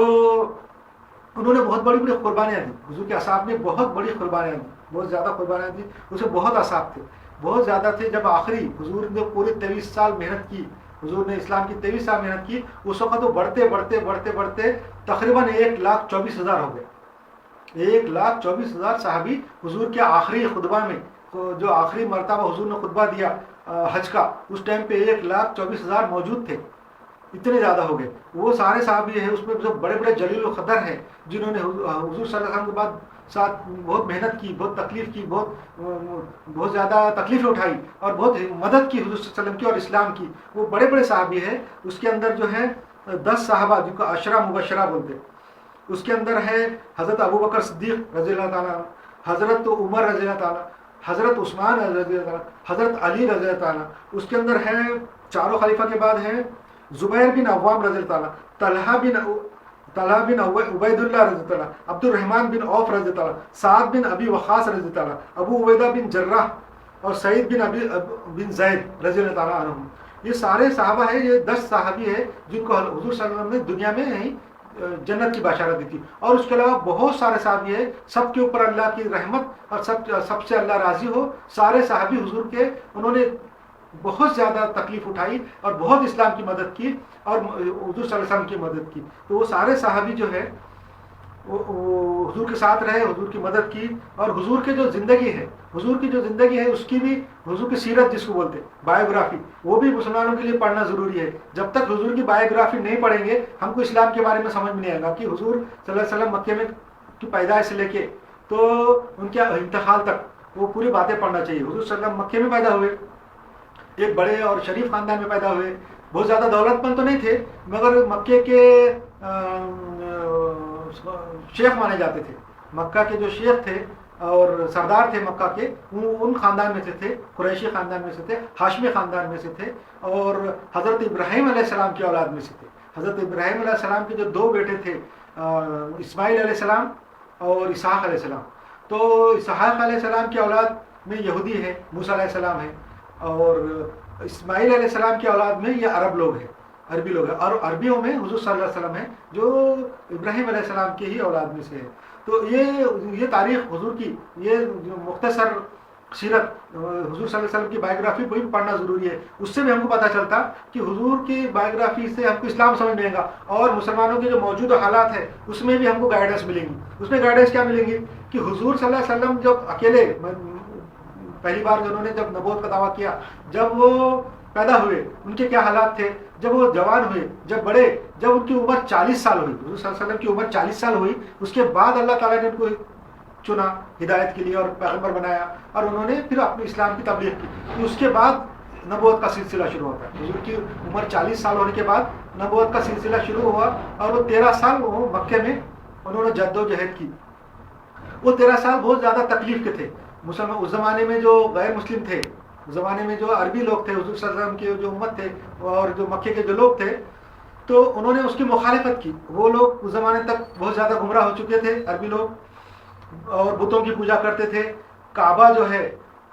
انہوں نے بہت بڑی بڑی قربانیاں دی. حضور کے اصحاب نے بہت بڑی قربانیاں دی، بہت زیادہ قربانیاں دی. اس میں بہت اصحاب تھے، بہت زیادہ تھے. جب آخری حضور نے پورے 23 سال محنت کی، حضور نے اسلام کی 23 سال محنت کی، اس وقت وہ بڑھتے بڑھتے بڑھتے بڑھتے تقریباً 1,24,000 ہو گئے. 1,24,000 صحابی حضور کے آخری خطبہ میں، جو آخری مرتبہ حضور نے خطبہ دیا حج کا، اس ٹائم پہ 1,24,000 موجود تھے. اتنے زیادہ ہو گئے. وہ سارے صحابی ہیں، اس میں جو بڑے بڑے جلیل القدر ہیں، جنہوں نے حضور صلی اللہ علیہ وسلم کے بعد ساتھ بہت محنت کی، بہت تکلیف کی، بہت زیادہ تکلیفیں اٹھائی، اور بہت مدد کی حضور صلی اللہ علیہ وسلم کی اور اسلام کی. وہ بڑے بڑے صحابی ہیں. اس کے اندر جو ہے 10 صحابہ جن کو عشرہ مبشرہ بولتے. اس کے اندر ہے حضرت ابو بکر صدیق رضی اللہ تعالیٰ، حضرت عمر رضی اللہ تعالیٰ، حضرت عثمان رضی اللہ تعالیٰ، حضرت علی رضی اللہ تعالیٰ. اس کے اندر ہے چاروں خلیفہ کے بعد ہے زبیر بن عوام رضی اللہ تعالیٰ، طلحہ بن عبید اللہ رضی اللہ تعالیٰ، عبد الرحمن بن عوف رضی اللہ تعالیٰ، سعد بن ابی وقاص رضی اللہ تعالیٰ، ابو عبیدہ بن جراح، اور سعید بن زید رضی اللہ تعالیٰ عنہم. یہ سارے صحابہ ہیں. یہ 10 صحابی ہیں جن کو حضور صلی اللہ علیہ وسلم نے دنیا میں ہی جنت کی بشارت دی تھی. اور اس کے علاوہ بہت سارے صحابی ہیں، سب کے اوپر اللہ کی رحمت اور سب سے اللہ راضی ہو. سارے صحابی حضور کے، انہوں نے بہت زیادہ تکلیف اٹھائی اور بہت اسلام کی مدد کی اور حضور صلی اللہ علیہ وسلم کی مدد کی. تو وہ سارے صحابی جو ہے وہ حضور کے ساتھ رہے، حضور کی مدد کی. اور حضور کے جو زندگی ہے، حضور کی جو زندگی ہے، اس کی بھی، حضور کی سیرت جس کو بولتے ہیں، بایوگرافی، وہ بھی مسلمانوں کے لیے پڑھنا ضروری ہے. جب تک حضور کی بایوگرافی نہیں پڑھیں گے، ہم کو اسلام کے بارے میں سمجھ میں نہیں آئے گا کہ حضور صلی اللہ علیہ وسلم مکے میں کی پیدائش سے لے کے تو ان کے انتقال تک وہ پوری باتیں پڑھنا چاہیے. حضور صلی اللہ علیہ وسلم مکے میں پیدا ہوئے، ایک بڑے اور شریف خاندان میں پیدا ہوئے. بہت زیادہ دولت مند تو نہیں تھے، مگر مکے کے شیخ مانے جاتے تھے. مکہ کے جو شیخ تھے اور سردار تھے مکہ کے، ان خاندان میں سے تھے، قریشی خاندان میں سے تھے، ہاشمی خاندان میں سے تھے، اور حضرت ابراہیم علیہ السلام کی اولاد میں سے تھے. حضرت ابراہیم علیہ السلام کے جو 2 بیٹے تھے، اسماعیل علیہ السلام اور اسحاق علیہ السلام. تو اسحاق علیہ السلام کی اولاد میں یہودی ہے، موسیٰ علیہ السلام ہے، اور اسماعیل علیہ السلام کی اولاد میں یہ عرب لوگ ہیں، عربی لوگ ہیں. اور عربیوں میں حضور صلی اللہ علیہ وسلم ہیں جو ابراہیم علیہ السلام کی ہی اولاد میں سے ہے. تو یہ تاریخ حضور کی، یہ جو مختصر سیرت حضور صلی اللہ علیہ وسلم کی بایوگرافی بھی پڑھنا ضروری ہے. اس سے بھی ہم کو پتہ چلتا کہ حضور کی بایوگرافی سے ہم کو اسلام سمجھ میں آئے گا، اور مسلمانوں کے جو موجودہ حالات ہیں اس میں بھی ہم کو گائیڈنس ملیں گی. اس میں گائیڈنس کیا ملیں گی کہ حضور صلی اللہ علیہ وسلم جب اکیلے پہلی بار انہوں نے جب نبوت کا دعویٰ کیا، جب وہ پیدا ہوئے ان کے کیا حالات تھے، جب وہ جوان ہوئے، جب بڑے، جب ان کی عمر 40 سال ہوئی، حضور صلی اللہ علیہ وسلم کی عمر 40 سال ہوئی، اس کے بعد اللہ تعالیٰ نے ان کو چنا ہدایت کے لیے اور پیغمبر بنایا، اور انہوں نے پھر اپنے اسلام کی تبلیغ کی. اس کے بعد نبوت کا سلسلہ شروع ہوتا ہے. حضور کی عمر 40 سال ہونے کے بعد نبوت کا سلسلہ شروع ہوا، اور وہ 13 سال وہ مکے میں انہوں نے جد و جہد کی. وہ 13 سال بہت زیادہ تکلیف کے تھے. مسلمان اس زمانے میں جو غیر مسلم تھے، اس زمانے میں جو عربی لوگ تھے، حضور صلی اللہ علیہ وسلم کے جو امت تھے اور جو مکے کے جو لوگ تھے، تو انہوں نے اس کی مخالفت کی. وہ لوگ اس زمانے تک بہت زیادہ گمراہ ہو چکے تھے، عربی لوگ، اور بتوں کی پوجا کرتے تھے. کعبہ جو ہے،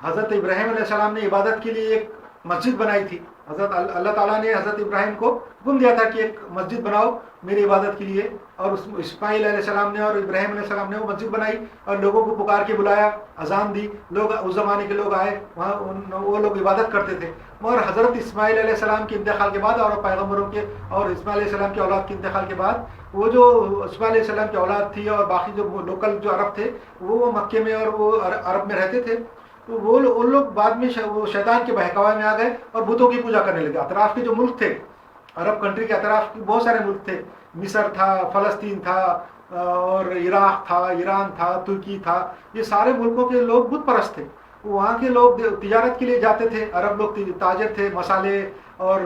حضرت ابراہیم علیہ السلام نے عبادت کے لیے ایک مسجد بنائی تھی. اللہ تعالیٰ نے حضرت ابراہیم کو حکم دیا تھا کہ ایک مسجد بناؤ میری عبادت کے لیے، اور اسماعیل علیہ السلام نے اور ابراہیم علیہ السلام نے وہ مسجد بنائی اور لوگوں کو پکار کے بلایا، اذان دی. لوگ اس زمانے کے لوگ آئے وہاں، وہ لوگ عبادت کرتے تھے. اور حضرت اسماعیل علیہ السلام کے انتقال کے بعد، اور پیغمبروں کے اور اسماعیل علیہ السلام کی اولاد کے انتقال کے بعد، وہ جو اسماعیل علیہ السلام کی اولاد تھی اور باقی جو لوکل جو عرب تھے، وہ مکے میں اور وہ عرب میں رہتے تھے. تو وہ لوگ بعد میں وہ شیطان کے بہکاوے میں آ گئے اور بتوں کی پوجا کرنے لگے. اطراف کے جو ملک تھے، عرب کنٹری کے اطراف بہت سارے ملک تھے، مصر تھا، فلسطین تھا، اور عراق تھا، ایران تھا، ترکی تھا. یہ سارے ملکوں کے لوگ بت پرست تھے. وہاں کے لوگ تجارت کے لیے جاتے تھے. عرب لوگ تاجر تھے، مسالے اور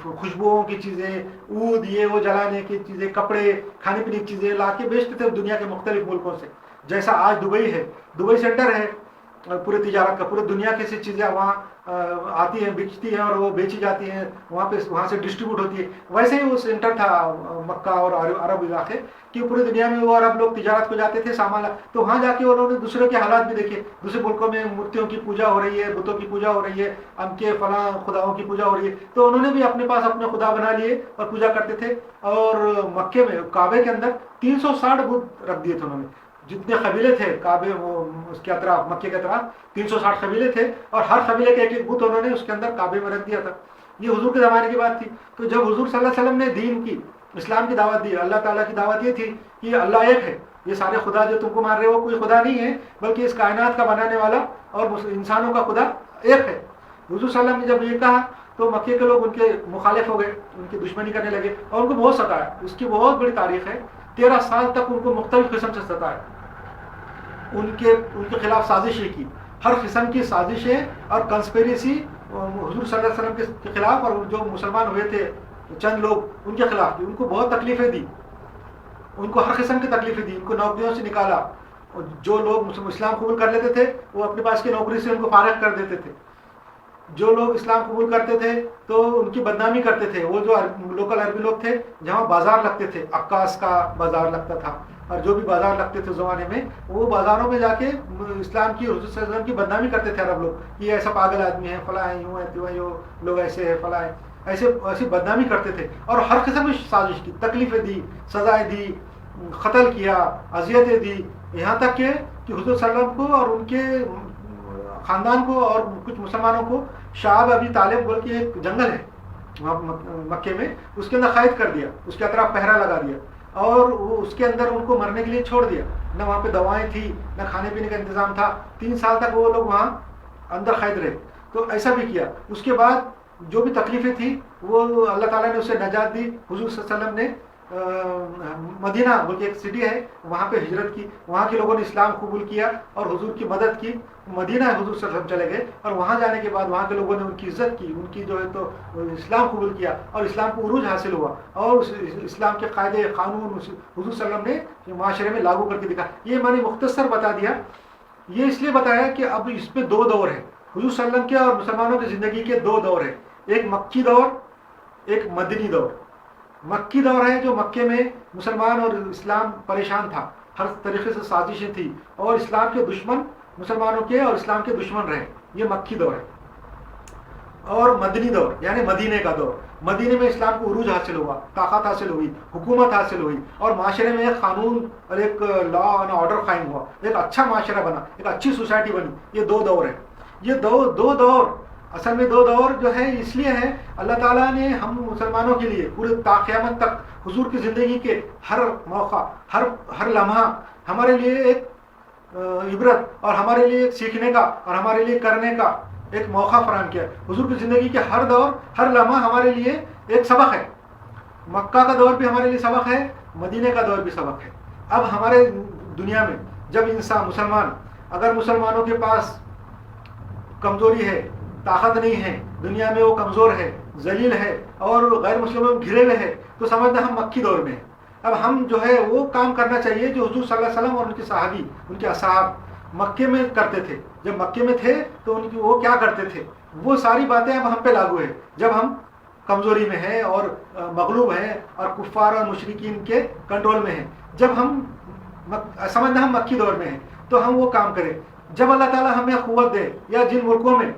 خوشبوؤں کی چیزیں، عود یہ وہ جلانے کی چیزیں، کپڑے، کھانے پینے کی چیزیں لا کے بیچتے تھے دنیا کے مختلف ملکوں سے. جیسا آج دبئی ہے، دبئی سینٹر ہے پورے تجارت کا، پورے دنیا کی سی چیزیں وہاں آتی ہیں، بکتی ہیں اور وہ بیچی جاتی ہیں وہاں سے ڈسٹریبیوٹ ہوتی ہے. ویسے ہی وہ سینٹر تھا مکہ اور عرب علاقے کہ پورے دنیا میں وہ عرب لوگ تجارت کو جاتے تھے سامان تو وہاں جا کے انہوں نے دوسرے کے حالات بھی دیکھے. دوسرے ملکوں میں مورتیوں کی پوجا ہو رہی ہے، بتوں کی پوجا ہو رہی ہے، ان کے فلاں خداؤں کی پوجا ہو رہی ہے، تو انہوں نے بھی اپنے پاس اپنے خدا بنا لیے اور پوجا کرتے تھے. اور مکے میں کعبے کے اندر 360 بت رکھ دیے تھے انہوں نے. جتنے قبیلے تھے کعبے اس کے اطراف، مکے کے اطراف 360 قبیلے تھے اور ہر قبیلے کے ایک ایک بت انہوں نے اس کے اندر کعبے میں رکھ دیا تھا. یہ حضور کے زمانے کی بات تھی. تو جب حضور صلی اللہ علیہ وسلم نے دین کی، اسلام کی دعوت دی، اللہ تعالیٰ کی دعوت یہ تھی کہ اللہ ایک ہے، یہ سارے خدا جو تم کو مان رہے ہو کوئی خدا نہیں ہے بلکہ اس کائنات کا بنانے والا اور انسانوں کا خدا ایک ہے. حضور صلی اللہ علیہ وسلم نے جب یہ کہا تو مکے کے لوگ ان کے مخالف ہو گئے، ان کی دشمنی کرنے لگے اور ان کو بہت ستایا. اس کی بہت بڑی تاریخ ہے. 13 سال تک ان کو مختلف قسم سے ستایا. ان کے خلاف سازشیں کی، ہر قسم کی سازشیں اور کنسپیریسی حضور صلی اللہ علیہ وسلم کے خلاف، اور جو مسلمان ہوئے تھے چند لوگ ان کے خلاف کی. ان کو بہت تکلیفیں دی، ان کو ہر قسم کی تکلیفیں دی، ان کو نوکریوں سے نکالا. جو لوگ اسلام قبول کر لیتے تھے وہ اپنے پاس کی نوکری سے ان کو فارغ کر دیتے تھے. جو لوگ اسلام قبول کرتے تھے تو ان کی بدنامی کرتے تھے. وہ جو لوکل عربی لوگ تھے جہاں بازار لگتے تھے، عکاس کا بازار لگتا تھا اور جو بھی بازار لگتے تھے زمانے میں، وہ بازاروں میں جا کے اسلام کی، حضور صلی اللہ علیہ وسلم کی بدنامی کرتے تھے عرب لوگ. یہ ایسا پاگل آدمی ہے، فلاں ہے، یوں ہے، تیوں ہے، یہ لوگ ایسے ہے، فلاں ہے، ایسی بدنامی کرتے تھے. اور ہر قسم کی سازش کی، تکلیفیں دی، سزائیں دی، قتل کیا، اذیتیں دی، یہاں تک کہ حضور صلی اللہ علیہ وسلم کو اور ان کے خاندان کو اور کچھ مسلمانوں کو شعب ابی طالب بول کے ایک جنگل ہے وہاں مکے میں، اس کے اندر قید کر دیا، اس کے اطراف پہرا لگا دیا اور اس کے اندر ان کو مرنے کے لیے چھوڑ دیا. نہ وہاں پہ دوائیں تھی، نہ کھانے پینے کا انتظام تھا. 3 سال تک وہ لوگ وہاں اندر قید رہے. تو ایسا بھی کیا. اس کے بعد جو بھی تکلیفیں تھیں وہ اللہ تعالیٰ نے اسے نجات دی. حضور صلی اللہ علیہ وسلم نے مدینہ بول کے ایک سٹی ہے وہاں پہ ہجرت کی، وہاں کے لوگوں نے اسلام قبول کیا اور حضور کی مدد کی. مدینہ حضور صلی اللہ علیہ وسلم چلے گئے اور وہاں جانے کے بعد وہاں کے لوگوں نے ان کی عزت کی، ان کی جو ہے تو اسلام قبول کیا اور اسلام کو عروج حاصل ہوا اور اسلام کے قاعدے قانون حضور صلی اللہ علیہ وسلم نے معاشرے میں لاگو کر کے دکھا. یہ میں نے مختصر بتا دیا. یہ اس لیے بتایا کہ اب اس پہ 2 دور ہیں. حضور صلی اللہ علیہ وسلم کے اور مسلمانوں کی زندگی کے 2 دور ہیں. ایک مکی دور، ایک مدنی دور. مکی دور ہے جو مکے میں مسلمان اور اسلام پریشان تھا، ہر طریقے سے سازشیں تھی اور اسلام کے دشمن مسلمانوں کے اور اسلام کے دشمن رہے. یہ مکی دور ہے. اور مدنی دور یعنی مدینے کا دور. مدینے میں اسلام کو عروج حاصل ہوا، طاقت حاصل ہوئی، حکومت حاصل ہوئی اور معاشرے میں ایک قانون اور ایک لا اینڈ آرڈر قائم ہوا، ایک اچھا معاشرہ بنا، ایک اچھی سوسائٹی بنی. یہ 2 دور ہیں. یہ دو دور اصل میں 2 دور جو ہے اس لیے ہے اللہ تعالیٰ نے ہم مسلمانوں کے لیے پورے تا قیامت تک حضور کی زندگی کے ہر موقع، ہر لمحہ ہمارے لیے ایک عبرت اور ہمارے لیے ایک سیکھنے کا اور ہمارے لیے کرنے کا ایک موقع فراہم کیا. حضور کی زندگی کے ہر دور، ہر لمحہ ہمارے لیے ایک سبق ہے. مکہ کا دور بھی ہمارے لیے سبق ہے، مدینے کا دور بھی سبق ہے. اب ہمارے دنیا میں جب انسان مسلمان، اگر مسلمانوں کے پاس کمزوری ہے، طاقت نہیں ہے، دنیا میں وہ کمزور ہے، ذلیل ہے اور غیر مسلموں میں گھرے ہوئے ہیں، تو سمجھنا ہم مکی دور میں ہیں. اب ہم جو ہے وہ کام کرنا چاہیے جو حضور صلی اللہ علیہ وسلم اور ان کے صحابی، ان کے اصحاب مکے میں کرتے تھے. جب مکے میں تھے تو وہ کیا کرتے تھے، وہ ساری باتیں اب ہم پہ لاگو ہے جب ہم کمزوری میں ہیں اور مغلوب ہیں اور کفار اور مشرکین کے کنٹرول میں ہیں. جب ہم سمجھنا ہم مکی دور میں ہیں تو ہم وہ کام کریں. جب اللہ تعالیٰ ہمیں قوت دے یا جن ملکوں میں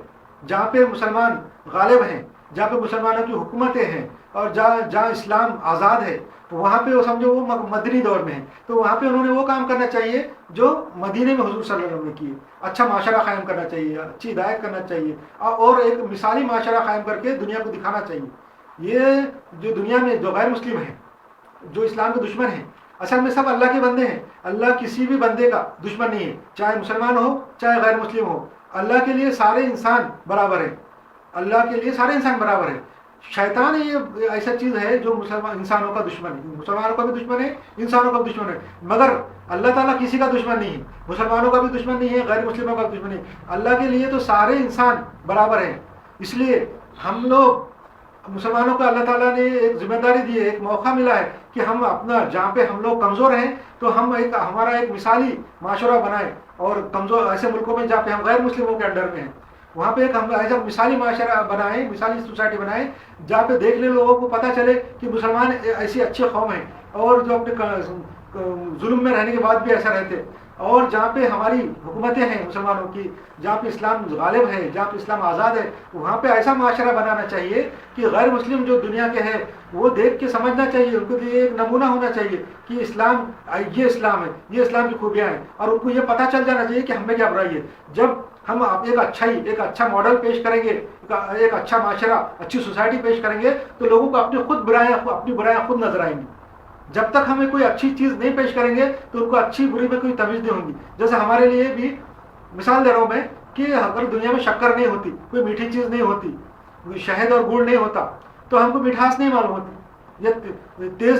جہاں پہ مسلمان غالب ہیں، جہاں پہ مسلمانوں کی حکومتیں ہیں اور جہاں اسلام آزاد ہے، وہاں پہ وہ سمجھو وہ مدنی دور میں ہیں، تو وہاں پہ انہوں نے وہ کام کرنا چاہیے جو مدینے میں حضور صلی اللہ علیہ وسلم نے کیے. اچھا معاشرہ قائم کرنا چاہیے، اچھی ہدایت کرنا چاہیے اور ایک مثالی معاشرہ قائم کر کے دنیا کو دکھانا چاہیے. یہ جو دنیا میں جو غیر مسلم ہیں، جو اسلام کے دشمن ہیں، اصل میں سب اللہ کے بندے ہیں. اللہ کسی بھی بندے کا دشمن نہیں ہے، چاہے مسلمان ہو چاہے غیر مسلم ہو. اللہ کے لیے سارے انسان برابر ہیں. اللہ کے لیے سارے انسان برابر ہیں. شیطان یہ ایسا چیز ہے جو انسانوں کا دشمن ہے، مسلمانوں کا بھی دشمن ہے، انسانوں کا بھی دشمن ہے. مگر اللہ تعالیٰ کسی کا دشمن نہیں ہے، مسلمانوں کا بھی دشمن نہیں ہے، غیر مسلموں کا بھی دشمن نہیں ہے. اللہ کے لیے تو سارے انسان برابر ہیں. اس لیے ہم لوگ مسلمانوں کو اللہ تعالیٰ نے ایک ذمہ داری دی ہے، ایک موقع ملا ہے کہ ہم اپنا جہاں پہ ہم لوگ کمزور ہیں تو ہم ہمارا ایک مثالی معاشرہ بنائیں، اور کمزور ایسے ملکوں میں جہاں پہ ہم غیر مسلموں کے انڈر میں ہیں وہاں پہ ایک ہم ایسا مثالی معاشرہ بنائیں، مثالی سوسائٹی بنائیں جہاں پہ دیکھنے لوگوں کو پتہ چلے کہ مسلمان ایسی اچھی قوم ہیں، اور جو اپنے ظلم میں رہنے کے بعد بھی ایسا رہتے، اور جہاں پہ ہماری حکومتیں ہیں مسلمانوں کی، جہاں پہ اسلام غالب ہے، جہاں پہ اسلام آزاد ہے، وہاں پہ ایسا معاشرہ بنانا چاہیے کہ غیر مسلم جو دنیا کے ہیں وہ دیکھ کے سمجھنا چاہیے، ان کو یہ ایک نمونہ ہونا چاہیے کہ اسلام یہ اسلام ہے، یہ اسلام کی خوبیاں ہیں، اور ان کو یہ پتہ چل جانا چاہیے کہ ہم میں کیا برائی ہے۔ جب ہم ایک اچھا ماڈل پیش کریں گے، ایک اچھا معاشرہ، اچھی سوسائٹی پیش کریں گے تو لوگوں کو اپنی برائیاں خود نظر آئیں گی۔ جب تک ہمیں کوئی اچھی چیز نہیں پیش کریں گے تو ان کو اچھی بری میں کوئی تمیز نہیں ہوگی۔ جیسے ہمارے لیے بھی مثال دے رہا ہوں میں کہ اگر دنیا میں شکر نہیں ہوتی، کوئی میٹھی چیز نہیں ہوتی، شہد اور گڑ نہیں ہوتا تو ہم کو مٹھاس نہیں معلوم ہوتی، یا تیز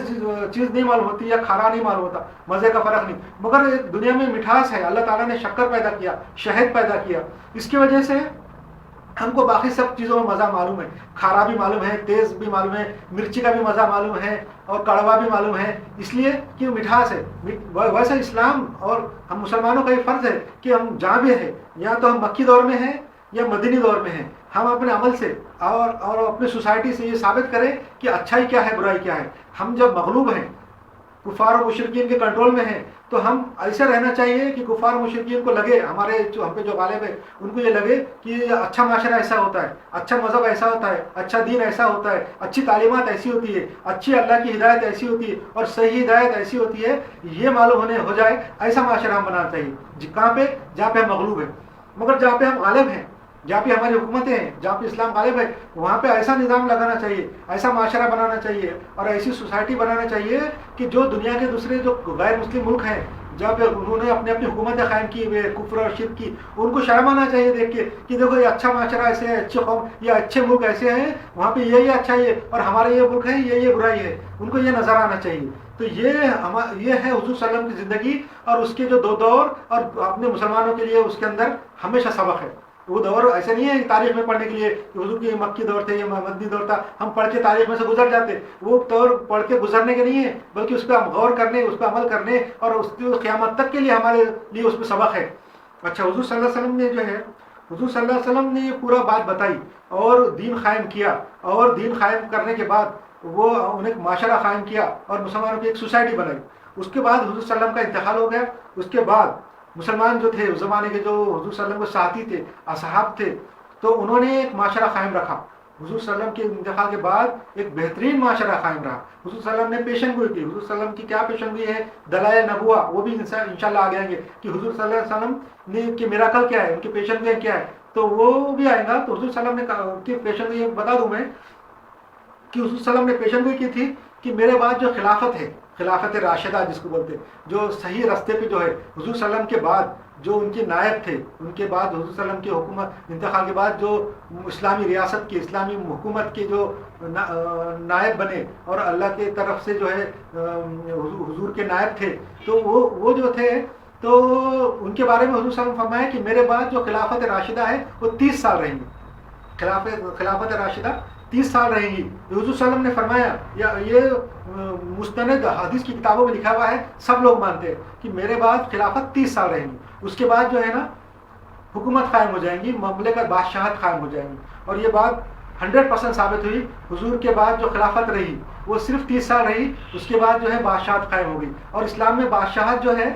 چیز نہیں معلوم ہوتی، یا کھارا نہیں معلوم ہوتا، مزے کا فرق نہیں۔ مگر دنیا میں مٹھاس ہے، اللہ تعالیٰ نے شکر پیدا کیا، شہد پیدا کیا، اس کی وجہ سے ہم کو باقی سب چیزوں میں مزہ معلوم ہے، کھارا بھی معلوم ہے، تیز بھی معلوم ہے، مرچی کا بھی مزہ معلوم ہے، اور کڑوا بھی معلوم ہے، اس لیے کہ مٹھاس ہے۔ ویسے اسلام اور ہم مسلمانوں کا یہ فرض ہے کہ ہم جہاں بھی ہیں، یا تو ہم مکی دور میں ہیں یا مدنی دور میں ہیں، ہم اپنے عمل سے اور اپنی سوسائٹی سے یہ ثابت کریں کہ اچھائی کیا ہے، برائی کیا ہے۔ ہم جب مغلوب ہیں، کفار و مشرکین کے کنٹرول میں ہیں، تو ہم ایسے رہنا چاہیے کہ کفار و مشرکین کو لگے، ہم پہ جو غالب ہے ان کو یہ لگے کہ اچھا معاشرہ ایسا ہوتا ہے، اچھا مذہب ایسا ہوتا ہے، اچھا دین ایسا ہوتا ہے، اچھی تعلیمات ایسی ہوتی ہے، اچھی اللہ کی ہدایت ایسی ہوتی ہے، اور صحیح ہدایت ایسی ہوتی ہے، یہ معلوم ہو جائے، ایسا معاشرہ ہم بنانا چاہیے کہاں پہ؟ جہاں پہ ہم مغلوب ہیں۔ مگر جہاں پہ ہم غالب ہیں، جہاں پہ ہماری حکومتیں ہیں، جہاں پہ اسلام غالب ہے، وہاں پہ ایسا نظام لگانا چاہیے، ایسا معاشرہ بنانا چاہیے، اور ایسی سوسائٹی بنانا چاہیے کہ جو دنیا کے دوسرے جو غیر مسلم ملک ہیں جہاں پہ انہوں نے اپنی حکومتیں قائم کی ہوئے کفر اور شرک کی، ان کو شرم آنا چاہیے دیکھ کے کہ دیکھو یہ اچھا معاشرہ ایسے ہے، اچھے قوم یا اچھے ملک ایسے ہیں، وہاں پہ یہ اچھائی ہے، اور ہمارے یہ ملک ہے یہ برائی ہے، ان کو یہ نظر آنا چاہیے۔ تو یہ ہے حضور صلی اللہ علیہ وسلم کی زندگی، اور اس کے جو دو دور، اور اپنے مسلمانوں کے لیے اس کے اندر ہمیشہ سبق ہے۔ وہ دور ایسے نہیں ہے تاریخ میں پڑھنے کے لیے کہ حضور کی مکی دور تھے یا مدنی دور تھا، ہم پڑھ کے تاریخ میں سے گزر جاتے، وہ دور پڑھ کے گزرنے کے نہیں ہے، بلکہ اس پہ ہم غور کرنے، اس پہ عمل کرنے، اور اس کی قیامت تک کے لیے ہمارے لیے اس پہ سبق ہے۔ اچھا، حضور صلی اللہ علیہ وسلم نے حضور صلی اللہ علیہ وسلم نے یہ پورا بات بتائی اور دین قائم کیا، اور دین قائم کرنے کے بعد وہ انہیں ایک معاشرہ قائم کیا اور مسلمانوں کی ایک سوسائٹی بنائی۔ اس کے بعد حضور صلی اللہ علیہ وسلم کا انتقال ہو گیا۔ اس کے بعد مسلمان جو تھے اس زمانے کے، جو حضور صلی اللہ علیہ وسلم کے ساتھی تھے، اصحاب تھے، تو انہوں نے ایک معاشرہ قائم رکھا۔ حضور صلی اللہ علیہ وسلم کے انتقال کے بعد ایک بہترین معاشرہ قائم رہا۔ حضور صلی اللہ علیہ وسلم نے پیشن گوئی کی۔ حضور صلی اللہ علیہ وسلم کی کیا پیشن گوئی ہے؟ دلائل نبوہ، وہ بھی انشاءاللہ آگے آئیں گے کہ حضور صلی اللہ علیہ وسلم نے کہ میراکل کیا ہے، ان کی پیشن گوئی کیا ہے، تو وہ بھی آئے گا۔ تو حضور صلی اللہ علیہ وسلم نے پیشن گوئی بتا دوں میں کہ حضور صلی اللہ علیہ وسلم نے پیشن گوئی کی تھی کہ میرے بعد جو خلافت ہے، خلافت راشدہ جس کو بولتے ہیں، جو صحیح راستے پہ جو ہے، حضور صلی اللہ علیہ وسلم کے بعد جو ان کے نائب تھے، ان کے بعد حضور صلی اللہ علیہ وسلم کی حکومت انتقال کے بعد جو اسلامی ریاست کے، اسلامی حکومت کے جو نائب بنے اور اللہ کی طرف سے جو ہے حضور کے نائب تھے، تو وہ جو تھے، تو ان کے بارے میں حضور صلی اللہ علیہ وسلم فرمایا کہ میرے بعد جو خلافت راشدہ ہے وہ 30 سال رہیں گی۔ خلافت راشدہ 30 سال رہیں گی۔ حضور صلی اللہ علیہ وسلم نے فرمایا، یہ مستند حدیث کی کتابوں میں لکھا ہوا ہے، سب لوگ مانتے ہیں کہ میرے بعد خلافت 30 سال رہیں گی، اس کے بعد جو ہے نا حکومت قائم ہو جائیں گی، مملکت بادشاہت قائم ہو جائیں گی۔ اور یہ بات 100% ثابت ہوئی۔ حضور کے بعد جو خلافت رہی وہ صرف 30 سال رہی، اس کے بعد جو ہے بادشاہت قائم ہو گئی۔ اور اسلام میں بادشاہت جو ہے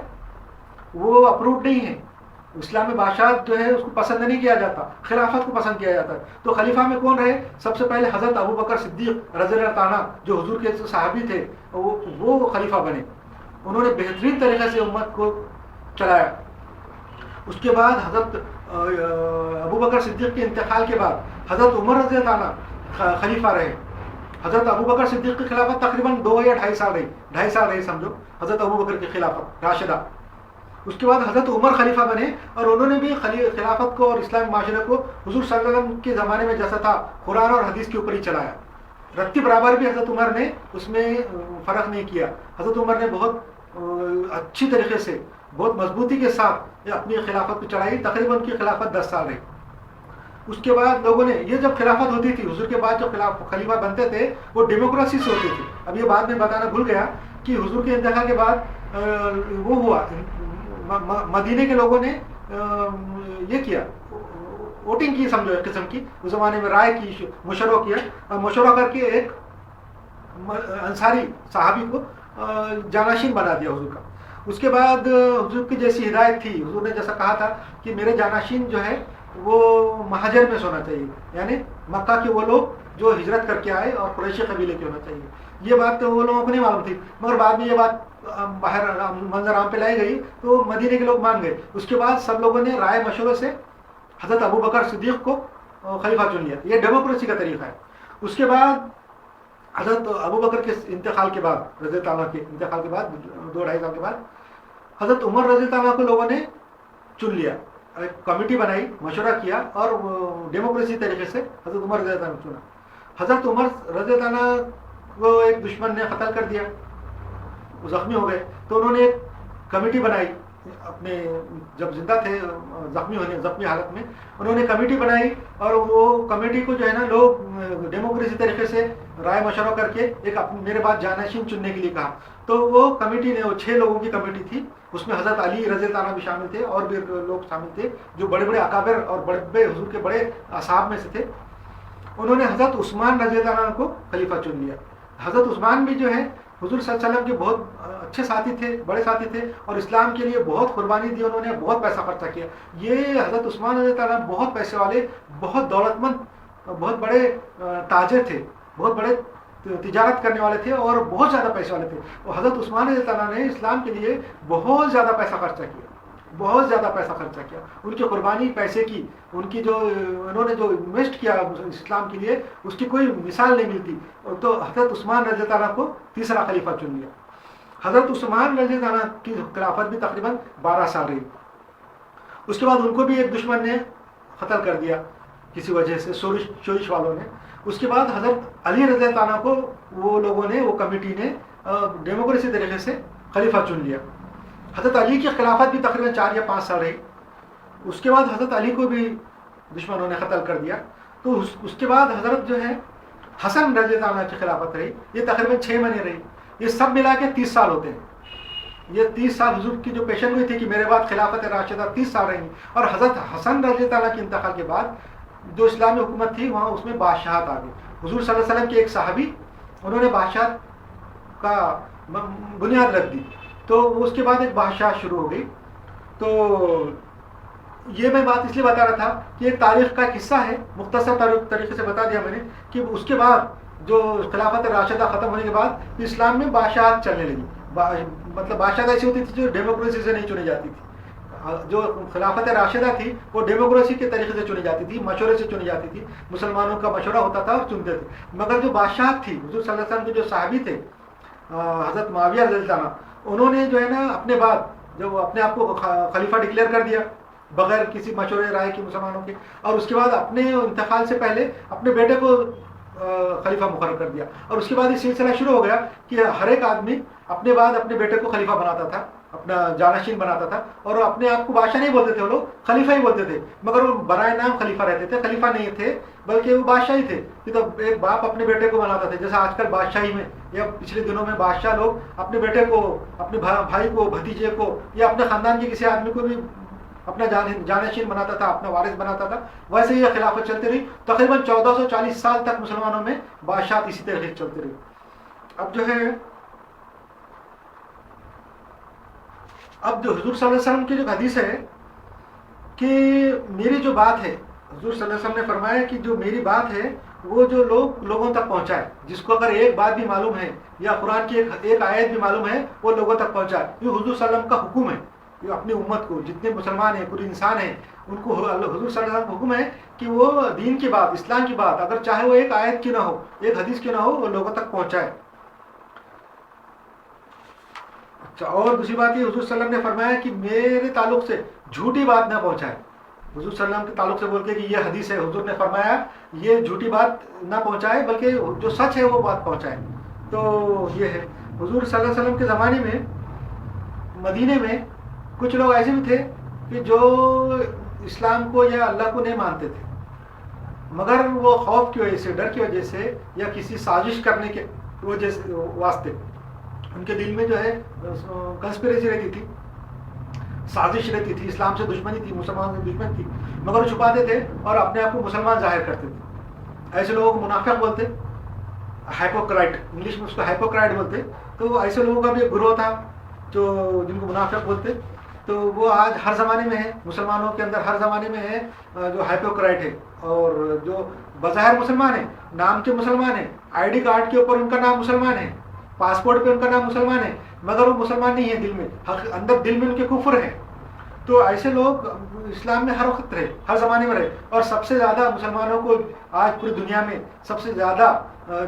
وہ اپروڈ نہیں ہے، اسلام میں بادشاہت جو ہے اس کو پسند نہیں کیا جاتا، خلافت کو پسند کیا جاتا ہے۔ تو خلیفہ میں کون رہے؟ سب سے پہلے حضرت ابو بکر صدیق رضی اللہ عنہ، جو حضور کے صحابی تھے، وہ خلیفہ بنے۔ انہوں نے بہترین طریقے سے امت کو چلایا۔ اس کے بعد حضرت ابو بکر صدیق کے انتقال کے بعد حضرت عمر رضی اللہ عنہ خلیفہ رہے۔ حضرت ابو بکر صدیق کی خلافت تقریباً 2 یا 2.5 سال رہی، 2.5 سال رہی سمجھو حضرت ابو بکر کی خلافت راشدہ۔ اس کے بعد حضرت عمر خلیفہ بنے، اور انہوں نے بھی خلافت کو اور اسلامی معاشرے کو حضور صلی اللہ علیہ وسلم کے زمانے میں جیسا تھا قرآن اور حدیث کے اوپر ہی چلایا۔ رتی برابر بھی حضرت عمر نے اس میں فرق نہیں کیا۔ حضرت عمر نے بہت اچھی طریقے سے، بہت مضبوطی کے ساتھ اپنی خلافت کو چلائی۔ تقریباً ان کی خلافت 10 سال رہی۔ اس کے بعد لوگوں نے یہ جب خلافت ہوتی تھی حضور کے بعد جو خلیفہ بنتے تھے وہ ڈیموکریسی سے ہوتے تھے. اب یہ بات میں بتانا بھول گیا کہ حضور کے انتقال کے بعد وہ ہوا مدینے کے لوگوں نے یہ کیا ووٹنگ کی, سمجھو ایک قسم کی, اس زمانے میں رائے کی, مشورہ کیا, اور مشورہ کر کے ایک انصاری صحابی کو جانشین بنا دیا حضور کا. اس کے بعد حضور کی جیسی ہدایت تھی, حضور نے جیسا کہا تھا کہ میرے جانشین جو ہے وہ مہاجر میں سونا چاہیے, یعنی مکہ کے وہ لوگ جو ہجرت کر کے آئے اور قریشی قبیلے کے ہونا چاہیے. یہ بات تو وہ لوگوں کو نہیں معلوم تھی, مگر بعد میں یہ بات باہر منظر عام پہ لائی گئی تو مدینے کے لوگ مان گئے. اس کے بعد سب لوگوں نے رائے مشورے سے حضرت ابو بکر صدیق کو خلیفہ چن لیا. یہ ڈیموکریسی کا طریقہ ہے. اس کے بعد حضرت ابو بکر کے انتقال کے بعد, رضی اللہ عنہ کے انتقال کے بعد 2-2.5 سال کے بعد حضرت عمر رضی اللہ عنہ کو لوگوں نے چن لیا, ایک کمیٹی بنائی, مشورہ کیا اور ڈیموکریسی طریقے سے حضرت عمر رضی اللہ عنہ چنا. حضرت عمر رضی اللہ عنہ کو ایک دشمن نے قتل کر دیا, وہ زخمی ہو گئے, تو انہوں نے ایک کمیٹی بنائی اپنے جب زندہ تھے زخمی حالت میں, انہوں نے کمیٹی بنائی اور وہ کمیٹی کو جو ہے نا لوگ ڈیموکریسی طریقے سے رائے مشورہ کر کے ایک میرے بعد جانشین چننے کے لیے کہا. تو وہ کمیٹی نے, وہ 6 لوگوں کی کمیٹی تھی, اس میں حضرت علی رضی اللہ عنہ بھی شامل تھے اور بھی لوگ شامل تھے جو بڑے بڑے اکابر اور بڑے حضور کے بڑے اصحاب میں سے تھے. انہوں نے حضرت عثمان رضی اللہ عنہ کو خلیفہ چن لیا. حضرت عثمان بھی جو ہے حضور صلی اللہ علیہ وسلم کے بہت اچھے ساتھی تھے, بڑے ساتھی تھے, اور اسلام کے لیے بہت قربانی دی, انہوں نے بہت پیسہ خرچہ کیا. یہ حضرت عثمان رضی اللہ عنہ بہت پیسے والے, بہت دولت مند, بہت بڑے تاجر تھے, بہت بڑے تجارت کرنے والے تھے اور بہت زیادہ پیسے والے تھے. اور حضرت عثمان رضی اللہ عنہ نے اسلام کے لیے بہت زیادہ پیسہ خرچہ کیا, بہت زیادہ پیسہ خرچہ کیا. ان کی قربانی پیسے کی, ان کی جو انہوں نے جو انویسٹ کیا اسلام کے لیے, اس کی کوئی مثال نہیں ملتی. تو حضرت عثمان رضی اللہ عنہ کو تیسرا خلیفہ چن لیا. حضرت عثمان رضی اللہ عنہ کی خلافت بھی تقریباً 12 سال رہی. اس کے بعد ان کو بھی ایک دشمن نے قتل کر دیا کسی وجہ سے, شورش والوں نے. اس کے بعد حضرت علی رضی اللہ عنہ کو وہ لوگوں نے, وہ کمیٹی نے ڈیموکریسی طریقے سے خلیفہ چن لیا. حضرت علی کی خلافت بھی تقریباً 4 یا 5 سال رہی. اس کے بعد حضرت علی کو بھی دشمنوں نے قتل کر دیا. تو اس کے بعد حضرت جو ہے حسن رضی اللہ عنہ کی خلافت رہی, یہ تقریباً 6 مہینے رہی. یہ سب ملا کے 30 سال ہوتے ہیں. یہ 30 سال حضور کی جو پیشن گوئی تھی کہ میرے بعد خلافت راشدہ 30 سال رہیں گی. اور حضرت حسن رضی اللہ عنہ کے انتقال کے بعد جو اسلامی حکومت تھی وہاں اس میں بادشاہت آ گئی. حضور صلی اللہ علیہ وسلم کے ایک صحابی, انہوں نے بادشاہت کا بنیاد رکھ دی, تو اس کے بعد ایک بادشاہ شروع ہو گئی. تو یہ میں بات اس لیے بتا رہا تھا کہ ایک تاریخ کا قصہ ہے, مختصر طریقے سے بتا دیا میں نے کہ اس کے بعد جو خلافت راشدہ ختم ہونے کے بعد اسلام میں بادشاہت چلنے لگی. مطلب بادشاہت ایسی ہوتی تھی جو ڈیموکریسی سے نہیں چنی جاتی تھی. جو خلافت راشدہ تھی وہ ڈیموکریسی کے طریقے سے چنی جاتی تھی, مشورے سے چنی جاتی تھی, مسلمانوں کا مشورہ ہوتا تھا اور چنتے تھے. مگر جو بادشاہت تھی, حضور صلی اللہ علیہ وسلم کے جو صحابی تھے حضرت معاویہ رضی اللہ عنہ, انہوں نے جو ہے نا اپنے بعد جب اپنے آپ کو خلیفہ ڈکلیئر کر دیا بغیر کسی مشورے رائے کے مسلمانوں کے, اور اس کے بعد اپنے انتقال سے پہلے اپنے بیٹے کو خلیفہ مقرر کر دیا. اور اس کے بعد یہ سلسلہ شروع ہو گیا کہ ہر ایک آدمی اپنے بعد اپنے بیٹے کو خلیفہ بناتا تھا, اپنا جانشین بناتا تھا, اور اپنے آپ کو بادشاہ نہیں بولتے تھے, وہ لوگ خلیفہ ہی بولتے تھے, مگر وہ برائے نام خلیفہ رہتے تھے, خلیفہ نہیں تھے بلکہ وہ بادشاہ ہی تھے. تو ایک باپ اپنے بیٹے کو بناتا تھا, جیسا آج کل بادشاہی میں یا پچھلے دنوں میں بادشاہ لوگ اپنے بیٹے کو, اپنے بھائی کو, بھتیجے کو یا اپنے خاندان کے کسی آدمی کو بھی اپنا جانشین بناتا تھا, اپنا وارث بناتا تھا. ویسے یہ خلافت چلتی رہی. تقریباً 1440 سال تک مسلمانوں میں بادشاہت اسی طریقے سے چلتی رہی. اب جو ہے جو حضور صلی اللہ علیہ وسلم کی جو حدیث ہے کہ میری جو بات ہے, حضور صلی اللہ علیہ وسلم نے فرمایا کہ جو میری بات ہے وہ جو لوگوں تک پہنچائے, جس کو اگر ایک بات بھی معلوم ہے یا قرآن کی ایک آیت بھی معلوم ہے وہ لوگوں تک پہنچائے. یہ حضور صلی اللہ علیہ وسلم کا حکم ہے. یہ اپنی امت کو, جتنے مسلمان ہیں, پورے انسان ہیں, ان کو حضور صلی اللہ علیہ وسلم کا حکم ہے کہ وہ دین کی بات, اسلام کی بات, اگر چاہے وہ ایک آیت کی نہ ہو, ایک حدیث کی نہ ہو, وہ لوگوں تک پہنچائے. اچھا, اور دوسری بات یہ حضور صلی اللہ علیہ وسلم نے فرمایا کہ میرے تعلق سے جھوٹی بات نہ پہنچائے. حضور صلی اللہ علیہ وسلم کے تعلق سے بول کے کہ یہ حدیث ہے, حضور نے فرمایا یہ جھوٹی بات نہ پہنچائے بلکہ جو سچ ہے وہ بات پہنچائے. تو یہ ہے حضور صلی اللہ علیہ وسلم کے زمانے میں مدینے میں کچھ لوگ ایسے بھی تھے کہ جو اسلام کو یا اللہ کو نہیں مانتے تھے, مگر وہ خوف کی وجہ سے، ڈر کی وجہ سے، یا کسی سازش کرنے کے وجہ سے واسطے ان کے دل میں جو ہے کنسپریسی رہتی تھی، سازش رہتی تھی، اسلام سے دشمنی تھی، مسلمان سے دشمنی تھی، مگر وہ چھپاتے تھے اور اپنے آپ کو مسلمان ظاہر کرتے تھے. ایسے لوگوں کو منافق بولتے، ہائپوکرائٹ، انگلش میں اس کو ہائپوکرائٹ بولتے. تو ایسے لوگوں کا بھی ایک گروہ تھا جو جن کو منافق بولتے. تو وہ آج ہر زمانے میں ہے، مسلمانوں کے اندر ہر زمانے میں ہے جو ہائپوکرائٹ ہے، اور جو بظاہر مسلمان ہیں، نام کے مسلمان ہیں، آئی ڈی کارڈ کے اوپر ان کا نام مسلمان ہے، پاسپورٹ پہ ان کا نام مسلمان ہے، مگر وہ مسلمان نہیں ہے دل میں، اندر دل میں ان کے کفر ہے. تو ایسے لوگ اسلام میں ہر وقت رہے، ہر زمانے میں رہے، اور سب سے زیادہ مسلمانوں کو آج پوری دنیا میں سب سے زیادہ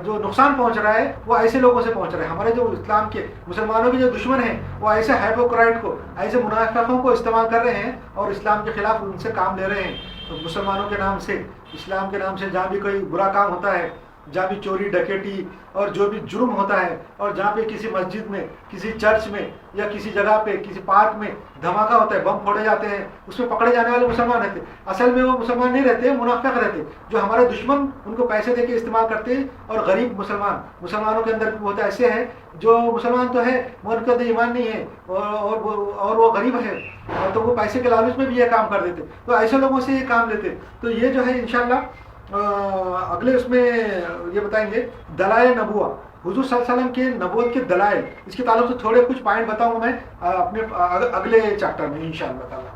جو نقصان پہنچ رہا ہے وہ ایسے لوگوں سے پہنچ رہا ہے. ہمارے جو اسلام کے مسلمانوں کے جو دشمن ہیں وہ ایسے ہائپوکرائٹ کو، ایسے منافقوں کو استعمال کر رہے ہیں اور اسلام کے خلاف ان سے کام لے رہے ہیں. مسلمانوں کے نام سے، اسلام کے نام سے جہاں بھی کوئی برا کام ہوتا ہے، جہاں بھی چوری ڈکیٹی اور جو بھی جرم ہوتا ہے، اور جہاں پہ کسی مسجد میں، کسی چرچ میں، یا کسی جگہ پہ، کسی پارک میں دھماکہ ہوتا ہے، بم پھوڑے جاتے ہیں، اس میں پکڑے جانے والے مسلمان رہتے. اصل میں وہ مسلمان نہیں رہتے، منافق رہتے، جو ہمارے دشمن ان کو پیسے دے کے استعمال کرتے. اور غریب مسلمانوں کے اندر بھی بہت ایسے ہیں جو مسلمان تو ہے مگر ان کے اندر ایمان نہیں ہے، اور وہ غریب ہے، تو وہ پیسے کے لالچ میں بھی یہ کام کر دیتے. تو ایسے لوگوں سے یہ کام لیتے. تو یہ جو ہے انشاءاللہ اگلے اس میں یہ بتائیں گے دلائل نبوہ، حضور صلی اللہ علیہ وسلم کے نبوت کے دلائل. اس کے تعلق سے تھوڑے کچھ پوائنٹ بتاؤں گا میں اپنے اگلے چیپٹر میں انشاءاللہ تعالی.